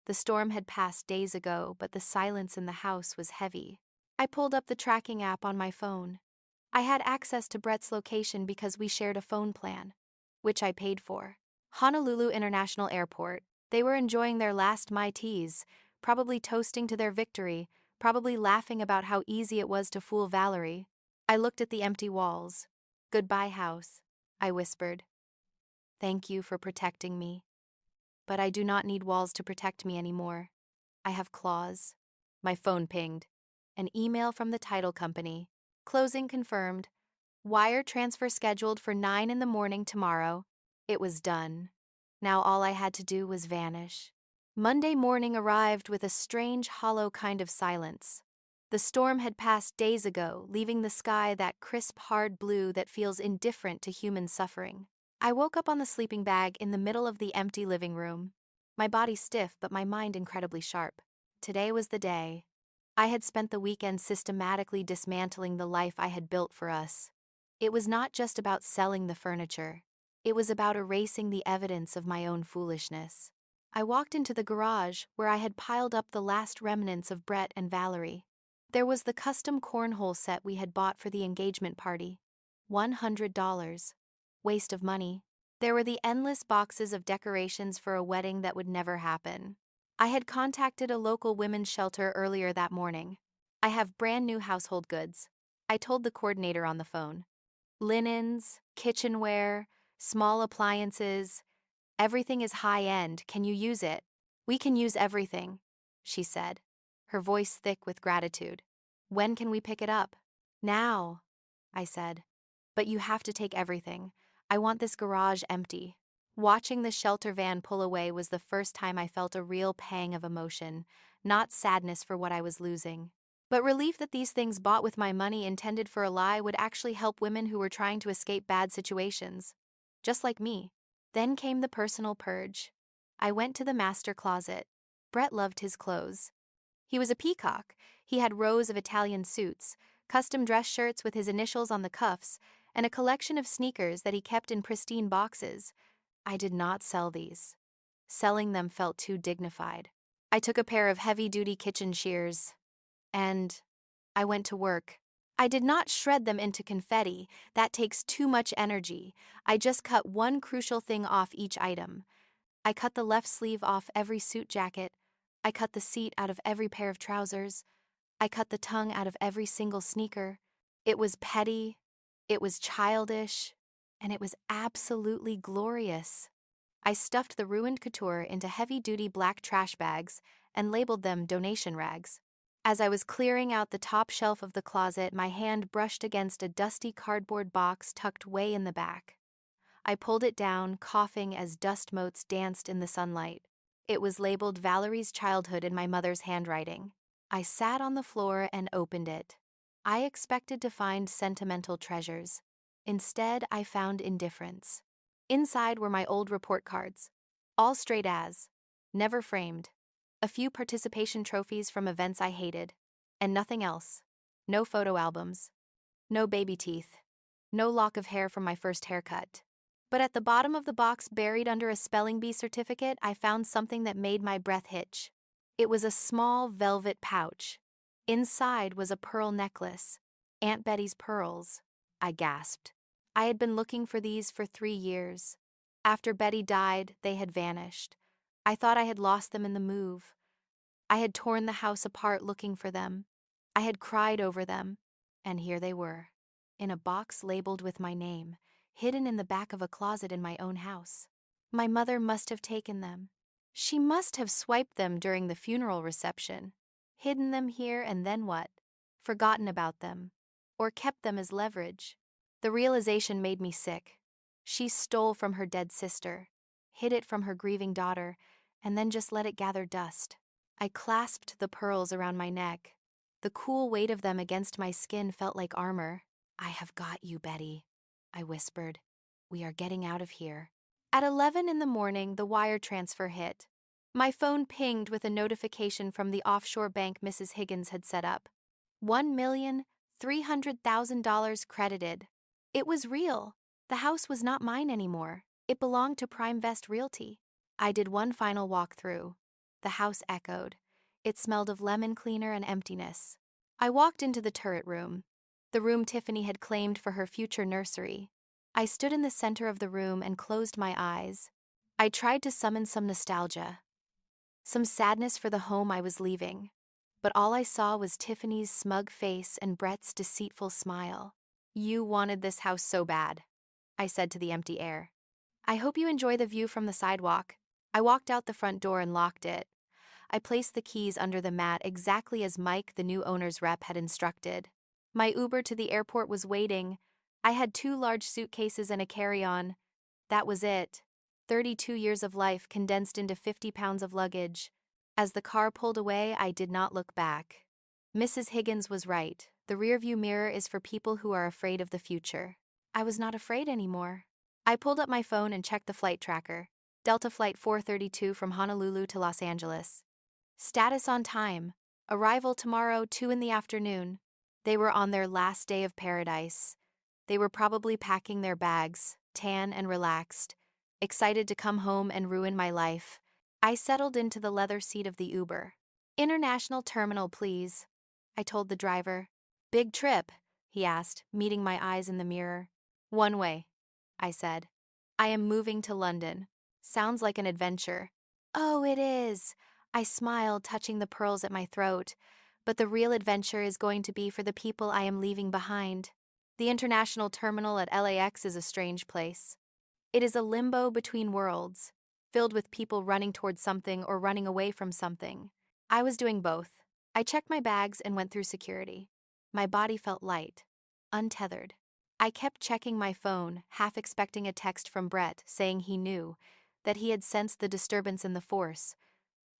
The storm had passed days ago, but the silence in the house was heavy. I pulled up the tracking app on my phone. I had access to Brett's location because we shared a phone plan, which I paid for. Honolulu International Airport. They were enjoying their last Mai Tais, probably toasting to their victory, probably laughing about how easy it was to fool Valerie. I looked at the empty walls. "Goodbye, house," I whispered. "Thank you for protecting me. But I do not need walls to protect me anymore. I have claws." My phone pinged. An email from the title company. Closing confirmed. Wire transfer scheduled for 9 in the morning tomorrow. It was done. Now all I had to do was vanish. Monday morning arrived with a strange, hollow kind of silence. The storm had passed days ago, leaving the sky that crisp, hard blue that feels indifferent to human suffering. I woke up on the sleeping bag in the middle of the empty living room. My body stiff, but my mind incredibly sharp. Today was the day. I had spent the weekend systematically dismantling the life I had built for us. It was not just about selling the furniture. It was about erasing the evidence of my own foolishness. I walked into the garage where I had piled up the last remnants of Brett and Valerie. There was the custom cornhole set we had bought for the engagement party. $100. Waste of money. There were the endless boxes of decorations for a wedding that would never happen. I had contacted a local women's shelter earlier that morning. "I have brand new household goods," I told the coordinator on the phone. "Linens, kitchenware, small appliances. Everything is high-end. Can you use it?" "We can use everything," she said, her voice thick with gratitude. "When can we pick it up?" "Now," I said. "But you have to take everything. I want this garage empty." Watching the shelter van pull away was the first time I felt a real pang of emotion, not sadness for what I was losing, but relief that these things bought with my money intended for a lie would actually help women who were trying to escape bad situations. Just like me. Then came the personal purge. I went to the master closet. Brett loved his clothes. He was a peacock. He had rows of Italian suits, custom dress shirts with his initials on the cuffs, and a collection of sneakers that he kept in pristine boxes. I did not sell these. Selling them felt too dignified. I took a pair of heavy-duty kitchen shears, and I went to work. I did not shred them into confetti. That takes too much energy. I just cut one crucial thing off each item. I cut the left sleeve off every suit jacket. I cut the seat out of every pair of trousers. I cut the tongue out of every single sneaker. It was petty, it was childish, and it was absolutely glorious. I stuffed the ruined couture into heavy-duty black trash bags and labeled them donation rags. As I was clearing out the top shelf of the closet, my hand brushed against a dusty cardboard box tucked way in the back. I pulled it down, coughing as dust motes danced in the sunlight. It was labeled Valerie's childhood in my mother's handwriting. I sat on the floor and opened it. I expected to find sentimental treasures. Instead, I found indifference. Inside were my old report cards, all straight as, never framed. A few participation trophies from events I hated, and nothing else. No photo albums. No baby teeth. No lock of hair from my first haircut. But at the bottom of the box, buried under a spelling bee certificate, I found something that made my breath hitch. It was a small velvet pouch. Inside was a pearl necklace. Aunt Betty's pearls. I gasped. I had been looking for these for 3 years. After Betty died, they had vanished. I thought I had lost them in the move. I had torn the house apart looking for them. I had cried over them. And here they were, in a box labeled with my name, hidden in the back of a closet in my own house. My mother must have taken them. She must have swiped them during the funeral reception, hidden them here, and then what? Forgotten about them, or kept them as leverage. The realization made me sick. She stole from her dead sister, hid it from her grieving daughter, and then just let it gather dust. I clasped the pearls around my neck. The cool weight of them against my skin felt like armor. "I have got you, Betty," I whispered. "We are getting out of here." At 11 in the morning, the wire transfer hit. My phone pinged with a notification from the offshore bank Mrs. Higgins had set up. $1,300,000 credited. It was real. The house was not mine anymore. It belonged to Prime Vest Realty. I did one final walkthrough. The house echoed. It smelled of lemon cleaner and emptiness. I walked into the turret room, the room Tiffany had claimed for her future nursery. I stood in the center of the room and closed my eyes. I tried to summon some nostalgia, some sadness for the home I was leaving. But all I saw was Tiffany's smug face and Brett's deceitful smile. "You wanted this house so bad," I said to the empty air. "I hope you enjoy the view from the sidewalk." I walked out the front door and locked it. I placed the keys under the mat exactly as Mike, the new owner's rep, had instructed. My Uber to the airport was waiting. I had 2 large suitcases and a carry-on. That was it. 32 years of life condensed into 50 pounds of luggage. As the car pulled away, I did not look back. Mrs. Higgins was right. The rearview mirror is for people who are afraid of the future. I was not afraid anymore. I pulled up my phone and checked the flight tracker. Delta Flight 432 from Honolulu to Los Angeles. Status on time. Arrival tomorrow, 2 in the afternoon. They were on their last day of paradise. They were probably packing their bags, tan and relaxed, excited to come home and ruin my life. I settled into the leather seat of the Uber. "International terminal, please," I told the driver. "Big trip?" he asked, meeting my eyes in the mirror. "One way," I said. "I am moving to London." Sounds like an adventure. "Oh, it is." I smiled, touching the pearls at my throat. "But the real adventure is going to be for the people I am leaving behind. The international terminal at LAX is a strange place. It is a limbo between worlds, filled with people running towards something or running away from something. I was doing both. I checked my bags and went through security. My body felt light, untethered. I kept checking my phone, half expecting a text from Brett saying he knew, that he had sensed the disturbance in the force.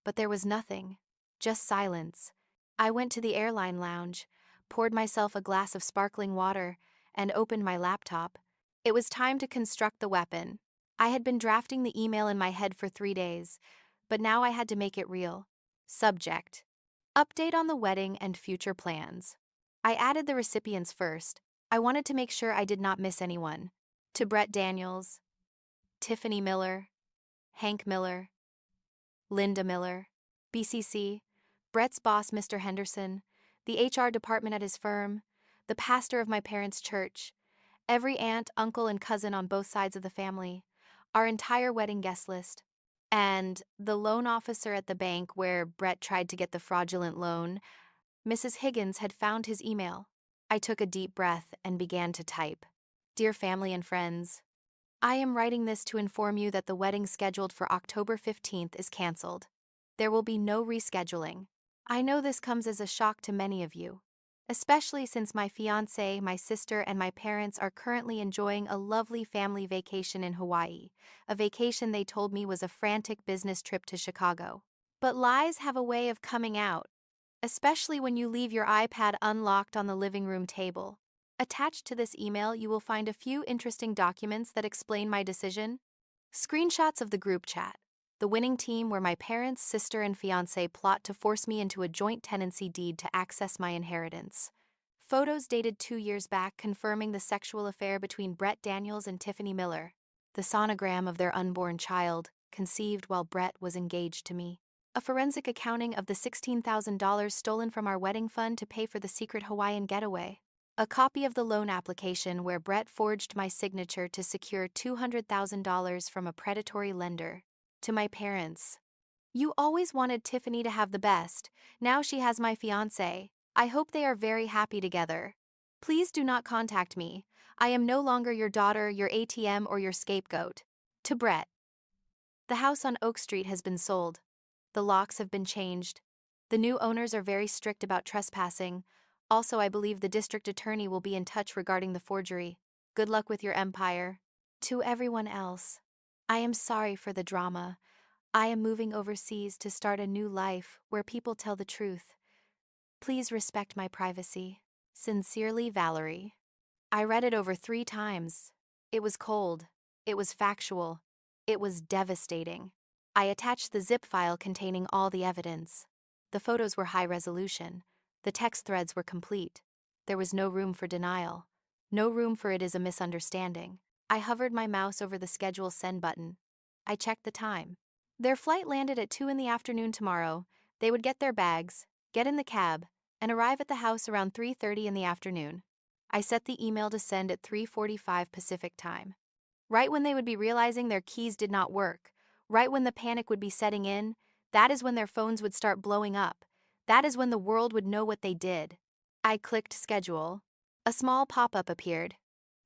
But there was nothing, just silence. I went to the airline lounge, poured myself a glass of sparkling water, and opened my laptop. It was time to construct the weapon. I had been drafting the email in my head for 3 days, but now I had to make it real. Subject: update on the wedding and future plans. I added the recipients first. I wanted to make sure I did not miss anyone. To Brett Daniels, Tiffany Miller, Hank Miller, Linda Miller, BCC, Brett's boss Mr. Henderson, the HR department at his firm, the pastor of my parents' church, every aunt, uncle, and cousin on both sides of the family, our entire wedding guest list, and the loan officer at the bank where Brett tried to get the fraudulent loan. Mrs. Higgins had found his email. I took a deep breath and began to type. "Dear family and friends, I am writing this to inform you that the wedding scheduled for October 15th is canceled. There will be no rescheduling. I know this comes as a shock to many of you, especially since my fiance, my sister, and my parents are currently enjoying a lovely family vacation in Hawaii, a vacation they told me was a frantic business trip to Chicago. But lies have a way of coming out, especially when you leave your iPad unlocked on the living room table. Attached to this email, you will find a few interesting documents that explain my decision. Screenshots of the group chat, the winning team where my parents, sister, and fiance plot to force me into a joint tenancy deed to access my inheritance. Photos dated 2 years back confirming the sexual affair between Brett Daniels and Tiffany Miller. The sonogram of their unborn child, conceived while Brett was engaged to me. A forensic accounting of the $16,000 stolen from our wedding fund to pay for the secret Hawaiian getaway. A copy of the loan application where Brett forged my signature to secure $200,000 from a predatory lender. To my parents: you always wanted Tiffany to have the best. Now she has my fiance. I hope they are very happy together. Please do not contact me. I am no longer your daughter, your ATM, or your scapegoat. To Brett: the house on Oak Street has been sold. The locks have been changed. The new owners are very strict about trespassing. Also, I believe the district attorney will be in touch regarding the forgery. Good luck with your empire. To everyone else: I am sorry for the drama. I am moving overseas to start a new life where people tell the truth. Please respect my privacy. Sincerely, Valerie. I read it over 3 times. It was cold. It was factual. It was devastating. I attached the zip file containing all the evidence. The photos were high resolution. The text threads were complete. There was no room for denial. No room for it is a misunderstanding. I hovered my mouse over the schedule send button. I checked the time. Their flight landed at 2 in the afternoon tomorrow. They would get their bags, get in the cab, and arrive at the house around 3:30 in the afternoon. I set the email to send at 3:45 Pacific time. Right when they would be realizing their keys did not work, right when the panic would be setting in, that is when their phones would start blowing up. That is when the world would know what they did. I clicked schedule. A small pop-up appeared.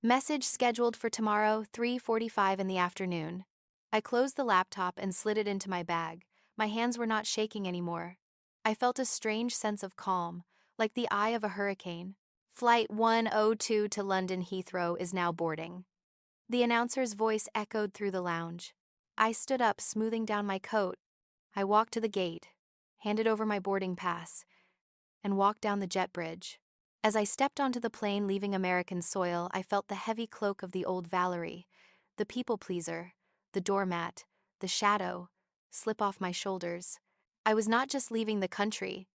Message scheduled for tomorrow, 3:45 in the afternoon. I closed the laptop and slid it into my bag. My hands were not shaking anymore. I felt a strange sense of calm, like the eye of a hurricane. Flight 102 to London Heathrow is now boarding. The announcer's voice echoed through the lounge. I stood up, smoothing down my coat. I walked to the gate, handed over my boarding pass, and walked down the jet bridge. As I stepped onto the plane leaving American soil, I felt the heavy cloak of the old Valerie, the people pleaser, the doormat, the shadow, slip off my shoulders. I was not just leaving the country.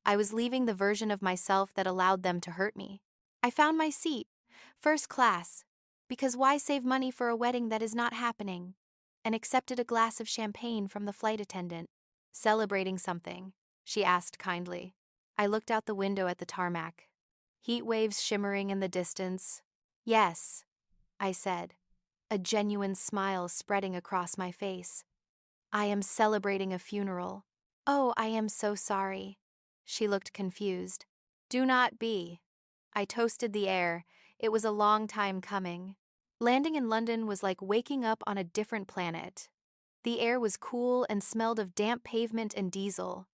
I was leaving the version of myself that allowed them to hurt me. I found my seat, first class, because why save money for a wedding that is not happening? And accepted a glass of champagne from the flight attendant. Celebrating something, she asked kindly. I looked out the window at the tarmac. Heat waves shimmering in the distance. Yes, I said, a genuine smile spreading across my face. I am celebrating a funeral. Oh, I am so sorry. She looked confused. Do not be. I toasted the air. It was a long time coming. Landing in London was like waking up on a different planet. The air was cool and smelled of damp pavement and diesel.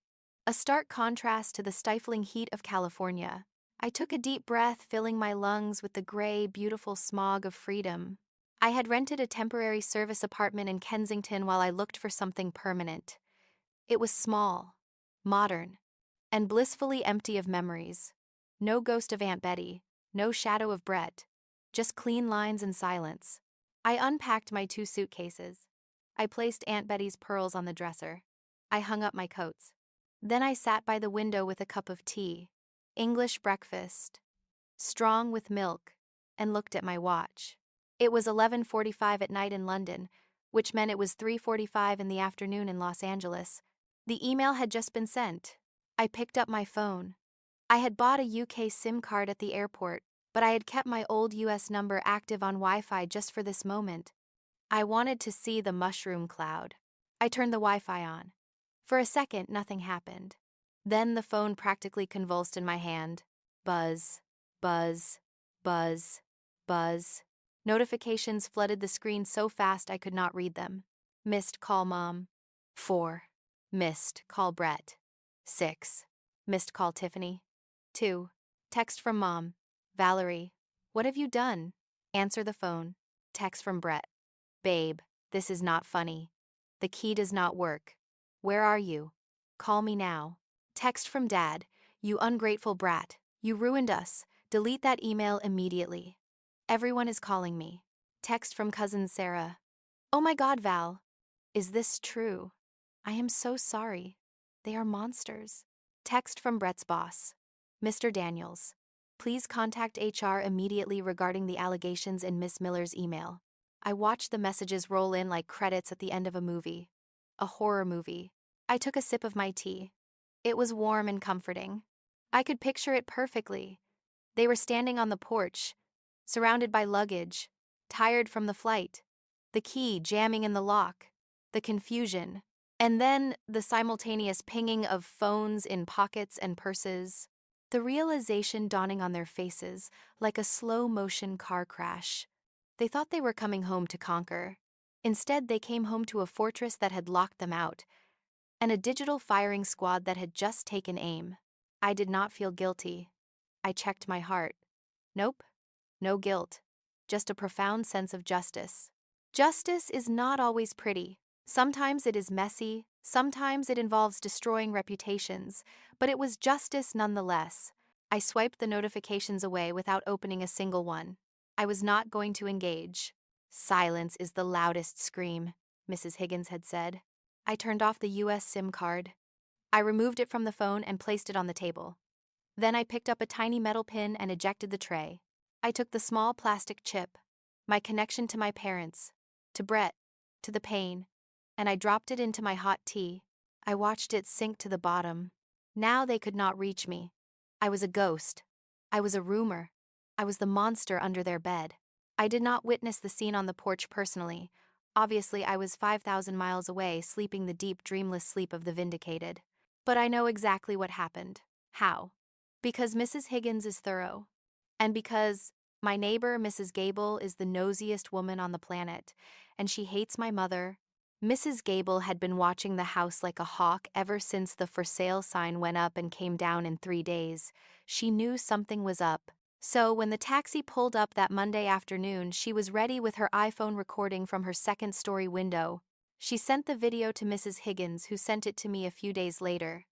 A stark contrast to the stifling heat of California. I took a deep breath, filling my lungs with the gray, beautiful smog of freedom. I had rented a temporary service apartment in Kensington while I looked for something permanent. It was small, modern, and blissfully empty of memories. No ghost of Aunt Betty, no shadow of Brett, just clean lines and silence. I unpacked my 2 suitcases. I placed Aunt Betty's pearls on the dresser. I hung up my coats. Then I sat by the window with a cup of tea, English breakfast, strong with milk, and looked at my watch. It was 11:45 at night in London, which meant it was 3:45 in the afternoon in Los Angeles. The email had just been sent. I picked up my phone. I had bought a UK SIM card at the airport, but I had kept my old US number active on Wi-Fi just for this moment. I wanted to see the mushroom cloud. I turned the Wi-Fi on. For a second, nothing happened. Then the phone practically convulsed in my hand. Buzz, buzz, buzz, buzz. Notifications flooded the screen so fast I could not read them. Missed call Mom. 4. Missed call Brett. 6. Missed call Tiffany. 2. Text from Mom. Valerie, what have you done? Answer the phone. Text from Brett. Babe, this is not funny. The key does not work. Where are you? Call me now. Text from Dad. You ungrateful brat. You ruined us. Delete that email immediately. Everyone is calling me. Text from cousin Sarah. Oh my God, Val. Is this true? I am so sorry. They are monsters. Text from Brett's boss. Mr. Daniels, please contact HR immediately regarding the allegations in Miss Miller's email. I watched the messages roll in like credits at the end of a movie. A horror movie. I took a sip of my tea. It was warm and comforting. I could picture it perfectly. They were standing on the porch, surrounded by luggage, tired from the flight, the key jamming in the lock, the confusion, and then the simultaneous pinging of phones in pockets and purses, the realization dawning on their faces like a slow-motion car crash. They thought they were coming home to conquer. Instead, they came home to a fortress that had locked them out, and a digital firing squad that had just taken aim. I did not feel guilty. I checked my heart. Nope, no guilt, just a profound sense of justice. Justice is not always pretty. Sometimes it is messy, sometimes it involves destroying reputations, but it was justice nonetheless. I swiped the notifications away without opening a single one. I was not going to engage. Silence is the loudest scream, Mrs. Higgins had said. I turned off the US SIM card. I removed it from the phone and placed it on the table. Then I picked up a tiny metal pin and ejected the tray. I took the small plastic chip, my connection to my parents, to Brett, to the pain, and I dropped it into my hot tea. I watched it sink to the bottom. Now they could not reach me. I was a ghost. I was a rumor. I was the monster under their bed. I did not witness the scene on the porch personally. Obviously, I was 5,000 miles away, sleeping the deep, dreamless sleep of the vindicated. But I know exactly what happened. How? Because Mrs. Higgins is thorough. And because my neighbor, Mrs. Gable, is the nosiest woman on the planet, and she hates my mother. Mrs. Gable had been watching the house like a hawk ever since the for sale sign went up and came down in 3 days. She knew something was up. So when the taxi pulled up that Monday afternoon, she was ready with her iPhone recording from her second-story window. She sent the video to Mrs. Higgins, who sent it to me a few days later.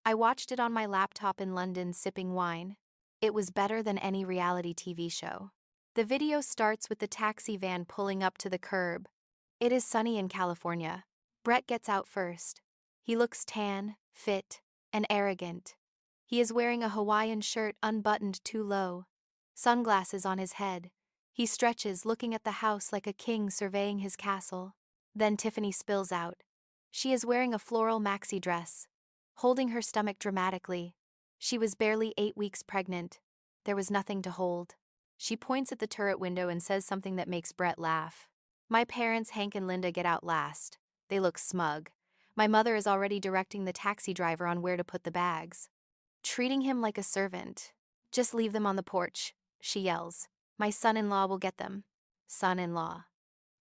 I watched it on my laptop in London sipping wine. It was better than any reality TV show. The video starts with the taxi van pulling up to the curb. It is sunny in California. Brett gets out first. He looks tan, fit, and arrogant. He is wearing a Hawaiian shirt unbuttoned too low, sunglasses on his head. He stretches, looking at the house like a king surveying his castle. Then Tiffany spills out. She is wearing a floral maxi dress, holding her stomach dramatically. She was barely 8 weeks pregnant. There was nothing to hold. She points at the turret window and says something that makes Brett laugh. My parents, Hank and Linda, get out last. They look smug. My mother is already directing the taxi driver on where to put the bags, treating him like a servant. Just leave them on the porch, she yells. My son-in-law will get them. Son-in-law.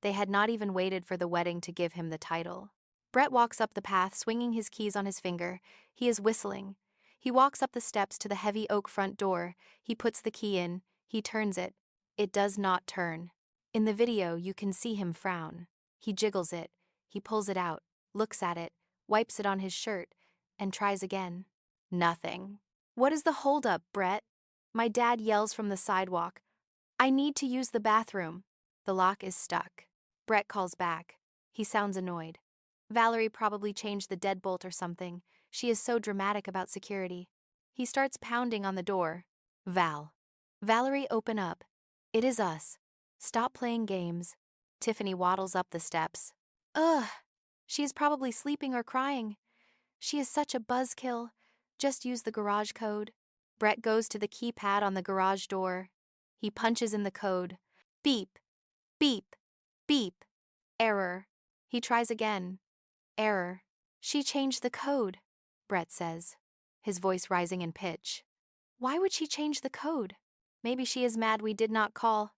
They had not even waited for the wedding to give him the title. Brett walks up the path, swinging his keys on his finger. He is whistling. He walks up the steps to the heavy oak front door. He puts the key in. He turns it. It does not turn. In the video, you can see him frown. He jiggles it. He pulls it out, looks at it, wipes it on his shirt, and tries again. Nothing. What is the holdup, Brett? My dad yells from the sidewalk. I need to use the bathroom. The lock is stuck. Brett calls back. He sounds annoyed. Valerie probably changed the deadbolt or something. She is so dramatic about security. He starts pounding on the door. Val. Valerie, open up. It is us. Stop playing games. Tiffany waddles up the steps. Ugh. She is probably sleeping or crying. She is such a buzzkill. Just use the garage code. Brett goes to the keypad on the garage door. He punches in the code. Beep. Beep. Beep. Error. He tries again. Error. She changed the code, Brett says, his voice rising in pitch. Why would she change the code? Maybe she is mad we did not call.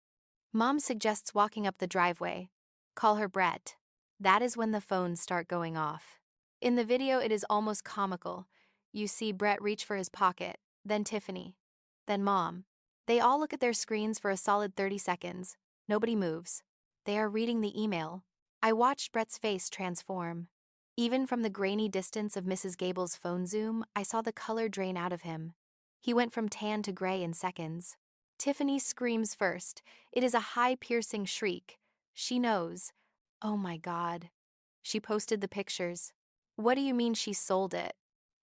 Mom suggests walking up the driveway. Call her Brett. That is when the phones start going off. In the video, it is almost comical. You see Brett reach for his pocket, then Tiffany, then Mom. They all look at their screens for a solid 30 seconds. Nobody moves. They are reading the email. I watched Brett's face transform. Even from the grainy distance of Mrs. Gable's phone zoom, I saw the color drain out of him. He went from tan to gray in seconds. Tiffany screams first. It is a high, piercing shriek. She knows. Oh my God. She posted the pictures. What do you mean she sold it?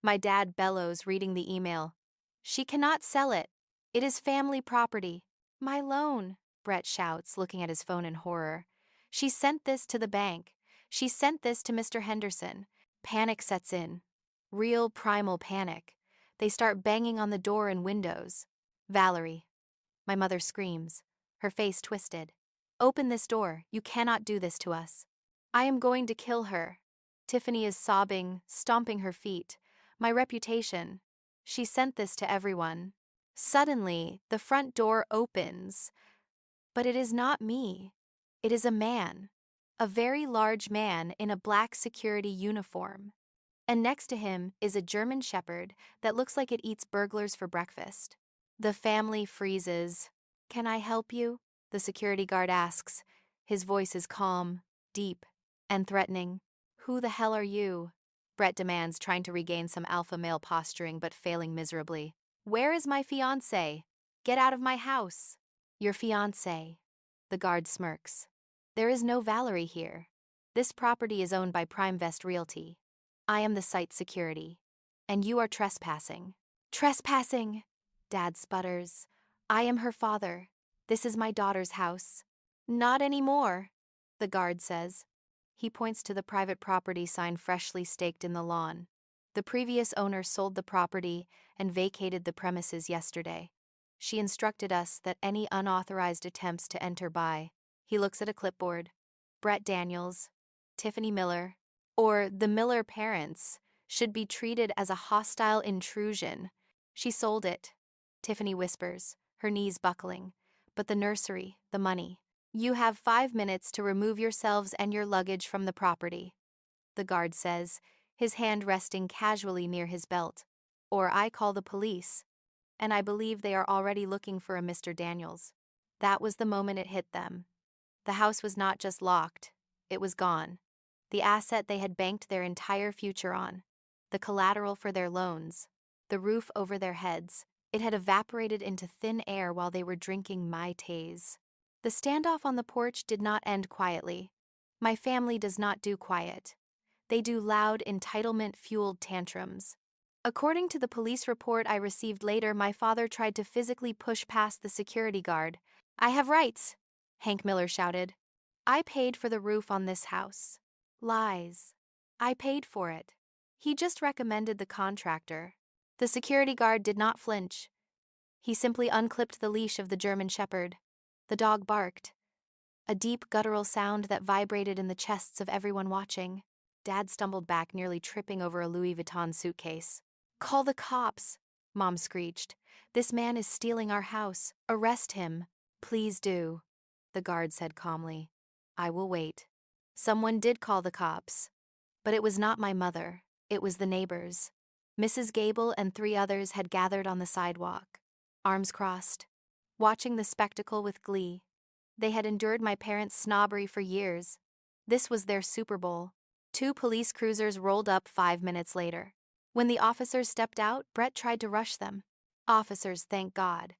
My dad bellows, reading the email. She cannot sell it. It is family property. My loan, Brett shouts, looking at his phone in horror. She sent this to the bank. She sent this to Mr. Henderson. Panic sets in. Real primal panic. They start banging on the door and windows. Valerie. My mother screams, her face twisted. Open this door. You cannot do this to us. I am going to kill her. Tiffany is sobbing, stomping her feet. My reputation. She sent this to everyone. Suddenly, the front door opens. But it is not me. It is a man. A very large man in a black security uniform. And next to him is a German shepherd that looks like it eats burglars for breakfast. The family freezes. Can I help you? The security guard asks. His voice is calm, deep, and threatening. Who the hell are you? Brett demands, trying to regain some alpha male posturing but failing miserably. Where is my fiancé? Get out of my house. Your fiancé. The guard smirks. There is no Valerie here. This property is owned by Primevest Realty. I am the site's security. And you are trespassing. Trespassing! Dad sputters. I am her father. This is my daughter's house. Not anymore, the guard says. He points to the private property sign freshly staked in the lawn. The previous owner sold the property and vacated the premises yesterday. She instructed us that any unauthorized attempts to enter by, he looks at a clipboard, Brett Daniels, Tiffany Miller, or the Miller parents, should be treated as a hostile intrusion. She sold it, Tiffany whispers, her knees buckling. But the nursery, the money. You have 5 minutes to remove yourselves and your luggage from the property, the guard says, his hand resting casually near his belt. Or I call the police. And I believe they are already looking for a Mr. Daniels. That was the moment it hit them. The house was not just locked, it was gone. The asset they had banked their entire future on. The collateral for their loans. The roof over their heads. It had evaporated into thin air while they were drinking Mai Tais. The standoff on the porch did not end quietly. My family does not do quiet. They do loud, entitlement-fueled tantrums. According to the police report I received later, my father tried to physically push past the security guard. I have rights, Hank Miller shouted. I paid for the roof on this house. Lies. I paid for it. He just recommended the contractor. The security guard did not flinch. He simply unclipped the leash of the German Shepherd. The dog barked. A deep guttural sound that vibrated in the chests of everyone watching. Dad stumbled back, nearly tripping over a Louis Vuitton suitcase. Call the cops, Mom screeched. This man is stealing our house. Arrest him. Please do, the guard said calmly. I will wait. Someone did call the cops. But it was not my mother. It was the neighbors. Mrs. Gable and 3 others had gathered on the sidewalk, arms crossed, watching the spectacle with glee. They had endured my parents' snobbery for years. This was their Super Bowl. 2 police cruisers rolled up 5 minutes later. When the officers stepped out, Brett tried to rush them. Officers, thank God.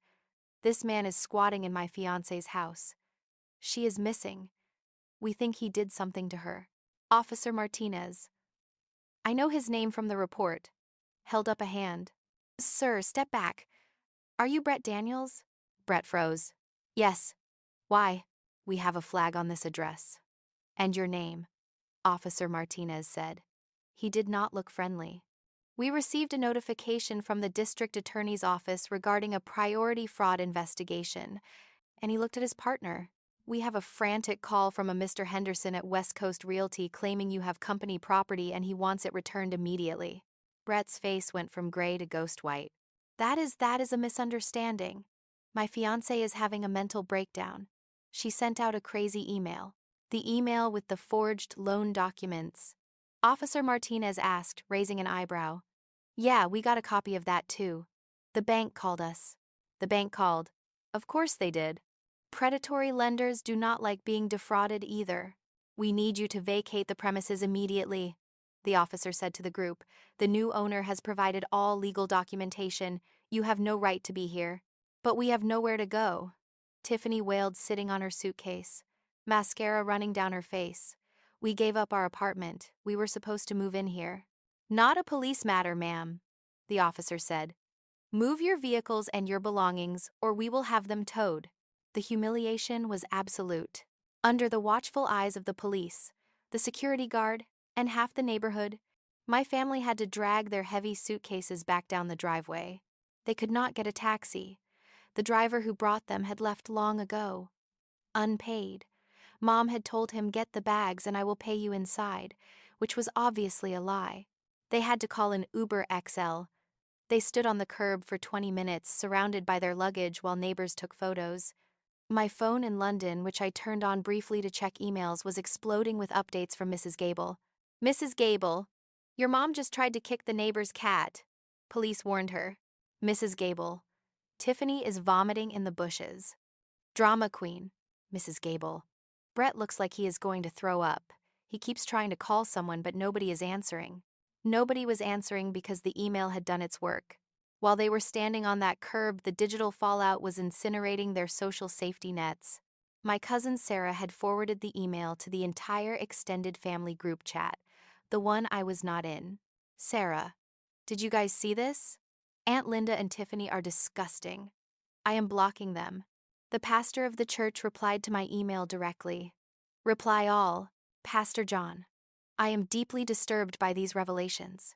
This man is squatting in my fiance's house. She is missing. We think he did something to her. Officer Martinez. I know his name from the report. Held up a hand. Sir, step back. Are you Brett Daniels? Brett froze. Yes. Why? We have a flag on this address. And your name, Officer Martinez said. He did not look friendly. We received a notification from the district attorney's office regarding a priority fraud investigation, and he looked at his partner. We have a frantic call from a Mr. Henderson at West Coast Realty claiming you have company property and he wants it returned immediately. Brett's face went from gray to ghost white. That is a misunderstanding. My fiancé is having a mental breakdown. She sent out a crazy email. The email with the forged loan documents. Officer Martinez asked, raising an eyebrow. Yeah, we got a copy of that too. The bank called us. The bank called. Of course they did. Predatory lenders do not like being defrauded either. We need you to vacate the premises immediately, the officer said to the group. The new owner has provided all legal documentation. You have no right to be here. But we have nowhere to go, Tiffany wailed, sitting on her suitcase, mascara running down her face. We gave up our apartment. We were supposed to move in here. Not a police matter, ma'am, the officer said. Move your vehicles and your belongings, or we will have them towed. The humiliation was absolute. Under the watchful eyes of the police, the security guard, and half the neighborhood, my family had to drag their heavy suitcases back down the driveway. They could not get a taxi. The driver who brought them had left long ago. Unpaid. Mom had told him, get the bags and I will pay you inside, which was obviously a lie. They had to call an Uber XL. They stood on the curb for 20 minutes, surrounded by their luggage while neighbors took photos. My phone in London, which I turned on briefly to check emails, was exploding with updates from Mrs. Gable. Mrs. Gable, your mom just tried to kick the neighbor's cat. Police warned her. Mrs. Gable, Tiffany is vomiting in the bushes. Drama queen, Mrs. Gable. Brett looks like he is going to throw up. He keeps trying to call someone, but nobody is answering. Nobody was answering because the email had done its work. While they were standing on that curb, the digital fallout was incinerating their social safety nets. My cousin Sarah had forwarded the email to the entire extended family group chat, the one I was not in. Sarah, did you guys see this? Aunt Linda and Tiffany are disgusting. I am blocking them. The pastor of the church replied to my email directly. Reply all, Pastor John. I am deeply disturbed by these revelations.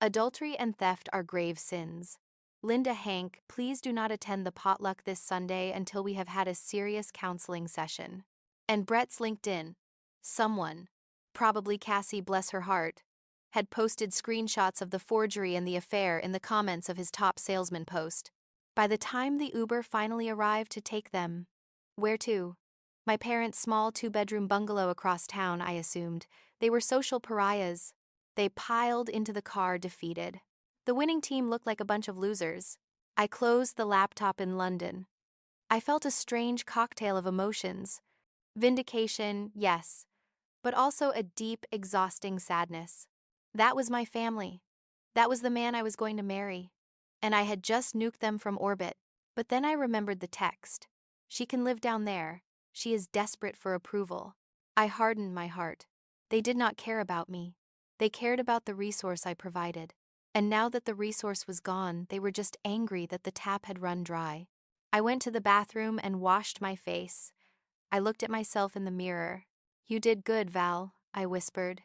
Adultery and theft are grave sins. Linda Hank, please do not attend the potluck this Sunday until we have had a serious counseling session. And Brett's LinkedIn. Someone, probably Cassie, bless her heart, had posted screenshots of the forgery and the affair in the comments of his top salesman post. By the time the Uber finally arrived to take them, where to? My parents' small 2-bedroom bungalow across town, I assumed. They were social pariahs. They piled into the car defeated. The winning team looked like a bunch of losers. I closed the laptop in London. I felt a strange cocktail of emotions. Vindication, yes, but also a deep, exhausting sadness. That was my family. That was the man I was going to marry. And I had just nuked them from orbit. But then I remembered the text. She can live down there. She is desperate for approval. I hardened my heart. They did not care about me. They cared about the resource I provided. And now that the resource was gone, they were just angry that the tap had run dry. I went to the bathroom and washed my face. I looked at myself in the mirror. You did good, Val, I whispered.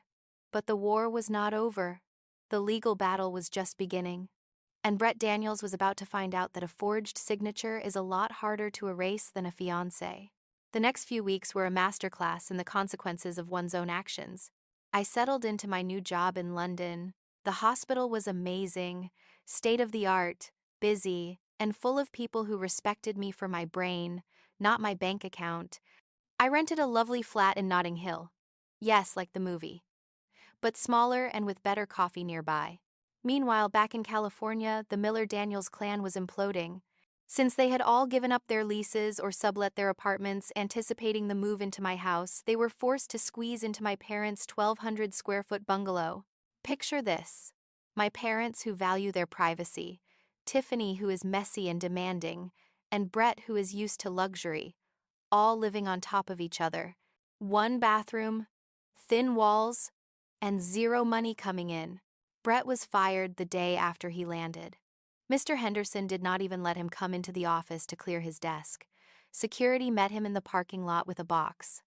But the war was not over. The legal battle was just beginning. And Brett Daniels was about to find out that a forged signature is a lot harder to erase than a fiancé. The next few weeks were a masterclass in the consequences of one's own actions. I settled into my new job in London. The hospital was amazing, state-of-the-art, busy, and full of people who respected me for my brain, not my bank account. I rented a lovely flat in Notting Hill. Yes, like the movie. But smaller and with better coffee nearby. Meanwhile, back in California, the Miller-Daniels clan was imploding. Since they had all given up their leases or sublet their apartments, anticipating the move into my house, they were forced to squeeze into my parents' 1,200-square-foot bungalow. Picture this. My parents who value their privacy, Tiffany who is messy and demanding, and Brett who is used to luxury, all living on top of each other. One bathroom, thin walls, and zero money coming in. Brett was fired the day after he landed. Mr. Henderson did not even let him come into the office to clear his desk. Security met him in the parking lot with a box.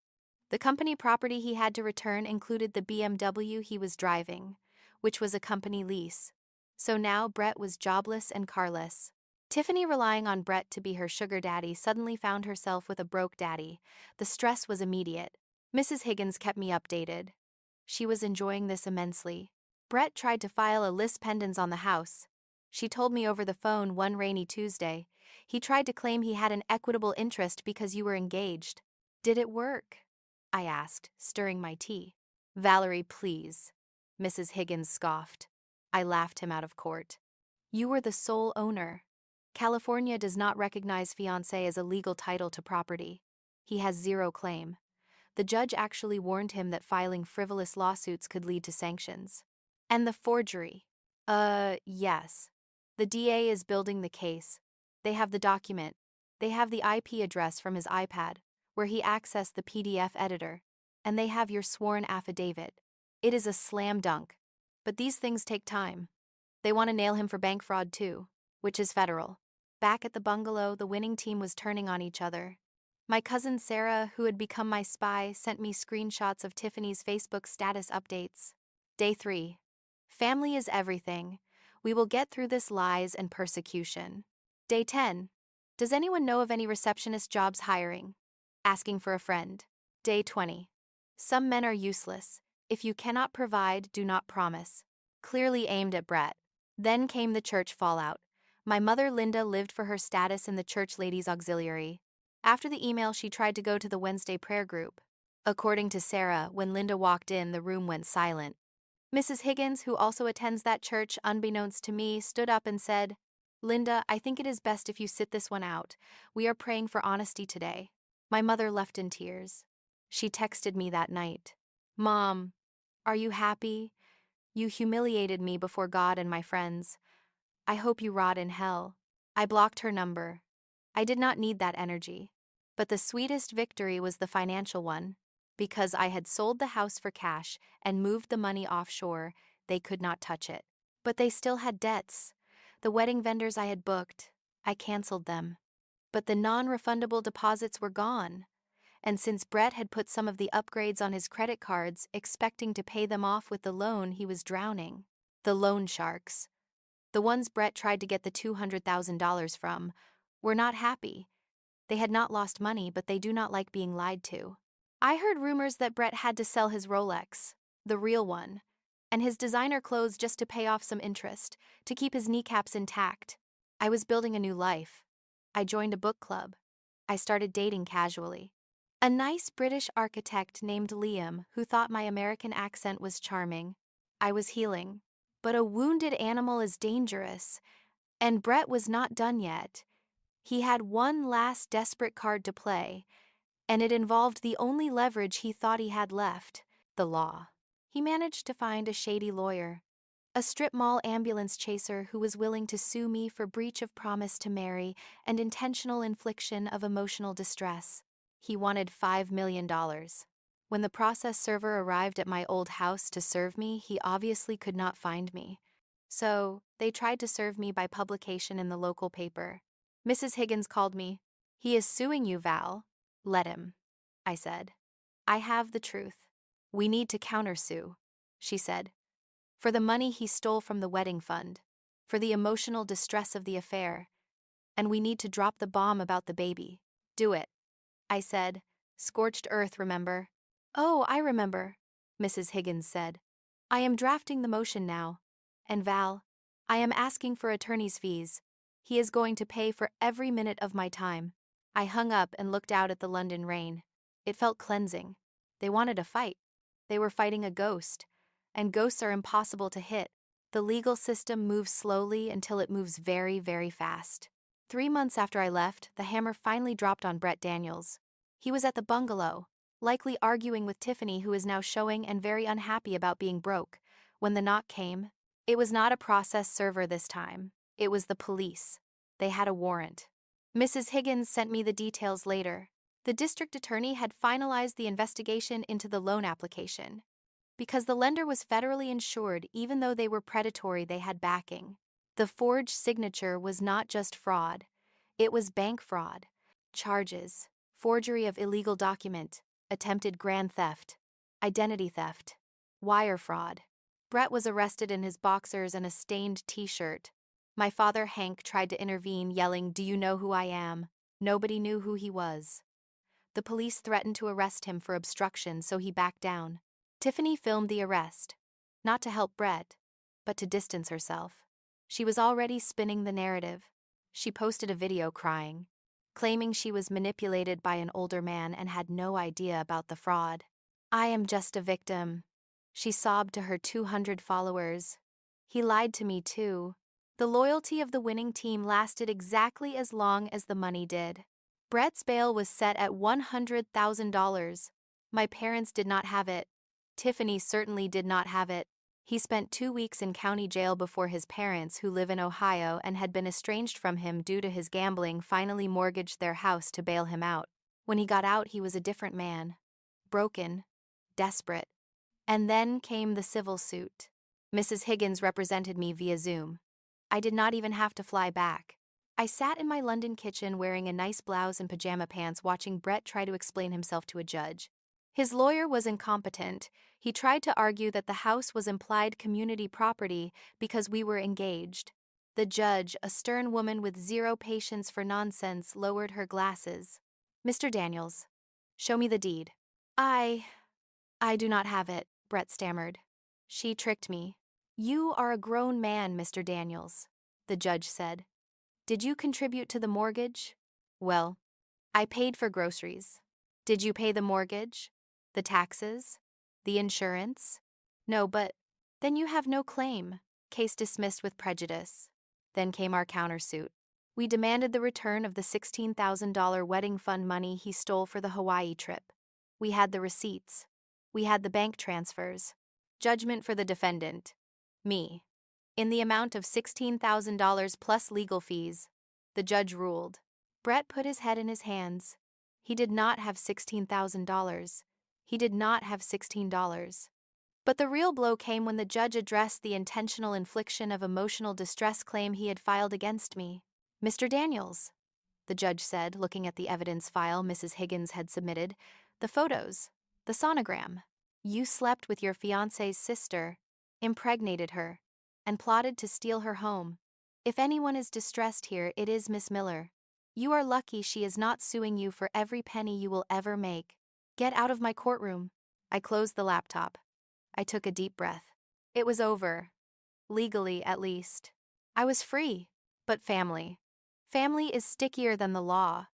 The company property he had to return included the BMW he was driving, which was a company lease. So now Brett was jobless and carless. Tiffany, relying on Brett to be her sugar daddy, suddenly found herself with a broke daddy. The stress was immediate. Mrs. Higgins kept me updated. She was enjoying this immensely. Brett tried to file a lis pendens on the house. She told me over the phone one rainy Tuesday. He tried to claim he had an equitable interest because you were engaged. Did it work? I asked, stirring my tea. Valerie, please. Mrs. Higgins scoffed. I laughed him out of court. You were the sole owner. California does not recognize fiancé as a legal title to property. He has zero claim. The judge actually warned him that filing frivolous lawsuits could lead to sanctions. And the forgery. Yes. The DA is building the case. They have the document. They have the IP address from his iPad, where he accessed the PDF editor. And they have your sworn affidavit. It is a slam dunk. But these things take time. They want to nail him for bank fraud too, which is federal. Back at the bungalow, the winning team was turning on each other. My cousin Sarah, who had become my spy, sent me screenshots of Tiffany's Facebook status updates. Day 3. Family is everything. We will get through this lies and persecution. Day 10. Does anyone know of any receptionist jobs hiring? Asking for a friend. Day 20. Some men are useless. If you cannot provide, do not promise. Clearly aimed at Brett. Then came the church fallout. My mother Linda lived for her status in the church ladies' auxiliary. After the email, she tried to go to the Wednesday prayer group. According to Sarah, when Linda walked in, the room went silent. Mrs. Higgins, who also attends that church, unbeknownst to me, stood up and said, Linda, I think it is best if you sit this one out. We are praying for honesty today. My mother left in tears. She texted me that night. Mom, are you happy? You humiliated me before God and my friends. I hope you rot in hell. I blocked her number. I did not need that energy. But the sweetest victory was the financial one. Because I had sold the house for cash and moved the money offshore, they could not touch it. But they still had debts. The wedding vendors I had booked, I canceled them. But the non-refundable deposits were gone. And since Brett had put some of the upgrades on his credit cards, expecting to pay them off with the loan, he was drowning. The loan sharks, the ones Brett tried to get the $200,000 from, were not happy. They had not lost money, but they do not like being lied to. I heard rumors that Brett had to sell his Rolex, the real one, and his designer clothes just to pay off some interest, to keep his kneecaps intact. I was building a new life. I joined a book club. I started dating casually. A nice British architect named Liam who thought my American accent was charming. I was healing. But a wounded animal is dangerous, and Brett was not done yet. He had one last desperate card to play, and it involved the only leverage he thought he had left, the law. He managed to find a shady lawyer, a strip mall ambulance chaser who was willing to sue me for breach of promise to marry and intentional infliction of emotional distress. He wanted $5 million. When the process server arrived at my old house to serve me, he obviously could not find me. So, they tried to serve me by publication in the local paper. Mrs. Higgins called me. "He is suing you, Val." "Let him," I said. "I have the truth. We need to countersue," she said. "For the money he stole from the wedding fund, for the emotional distress of the affair, and we need to drop the bomb about the baby." "Do it," I said. "Scorched earth, remember?" "Oh, I remember," Mrs. Higgins said. "I am drafting the motion now. And Val, I am asking for attorney's fees. He is going to pay for every minute of my time." I hung up and looked out at the London rain. It felt cleansing. They wanted a fight. They were fighting a ghost. And ghosts are impossible to hit. The legal system moves slowly until it moves very, very fast. 3 months after I left, the hammer finally dropped on Brett Daniels. He was at the bungalow, likely arguing with Tiffany, who is now showing and very unhappy about being broke. When the knock came, it was not a process server this time. It was the police. They had a warrant. Mrs. Higgins sent me the details later. The district attorney had finalized the investigation into the loan application. Because the lender was federally insured, even though they were predatory, they had backing. The forged signature was not just fraud. It was bank fraud. Charges: forgery of illegal document, attempted grand theft, identity theft, wire fraud. Brett was arrested in his boxers and a stained t-shirt. My father, Hank, tried to intervene, yelling, "Do you know who I am?" Nobody knew who he was. The police threatened to arrest him for obstruction, so he backed down. Tiffany filmed the arrest, not to help Brett, but to distance herself. She was already spinning the narrative. She posted a video crying, claiming she was manipulated by an older man and had no idea about the fraud. "I am just a victim," she sobbed to her 200 followers. "He lied to me too." The loyalty of the winning team lasted exactly as long as the money did. Brett's bail was set at $100,000. My parents did not have it. Tiffany certainly did not have it. He spent 2 weeks in county jail before his parents, who live in Ohio and had been estranged from him due to his gambling, finally mortgaged their house to bail him out. When he got out, he was a different man. Broken. Desperate. And then came the civil suit. Mrs. Higgins represented me via Zoom. I did not even have to fly back. I sat in my London kitchen wearing a nice blouse and pajama pants, watching Brett try to explain himself to a judge. His lawyer was incompetent. He tried to argue that the house was implied community property because we were engaged. The judge, a stern woman with zero patience for nonsense, lowered her glasses. "Mr. Daniels, show me the deed." I do not have it," Brett stammered. "She tricked me." "You are a grown man, Mr. Daniels," the judge said. "Did you contribute to the mortgage?" "Well, I paid for groceries." "Did you pay the mortgage? The taxes? The insurance?" "No, but..." "Then you have no claim." Case dismissed with prejudice. Then came our countersuit. We demanded the return of the $16,000 wedding fund money he stole for the Hawaii trip. We had the receipts. We had the bank transfers. Judgment for the defendant. Me. In the amount of $16,000 plus legal fees. The judge ruled. Brett put his head in his hands. He did not have $16,000. He did not have $16. But the real blow came when the judge addressed the intentional infliction of emotional distress claim he had filed against me. Mr. Daniels, the judge said, looking at the evidence file Mrs. Higgins had submitted, the photos, the sonogram. You slept with your fiance's sister, impregnated her, and plotted to steal her home. If anyone is distressed here, it is Miss Miller. You are lucky she is not suing you for every penny you will ever make. Get out of my courtroom. I closed the laptop. I took a deep breath. It was over. Legally, at least. I was free. But family. Family is stickier than the law.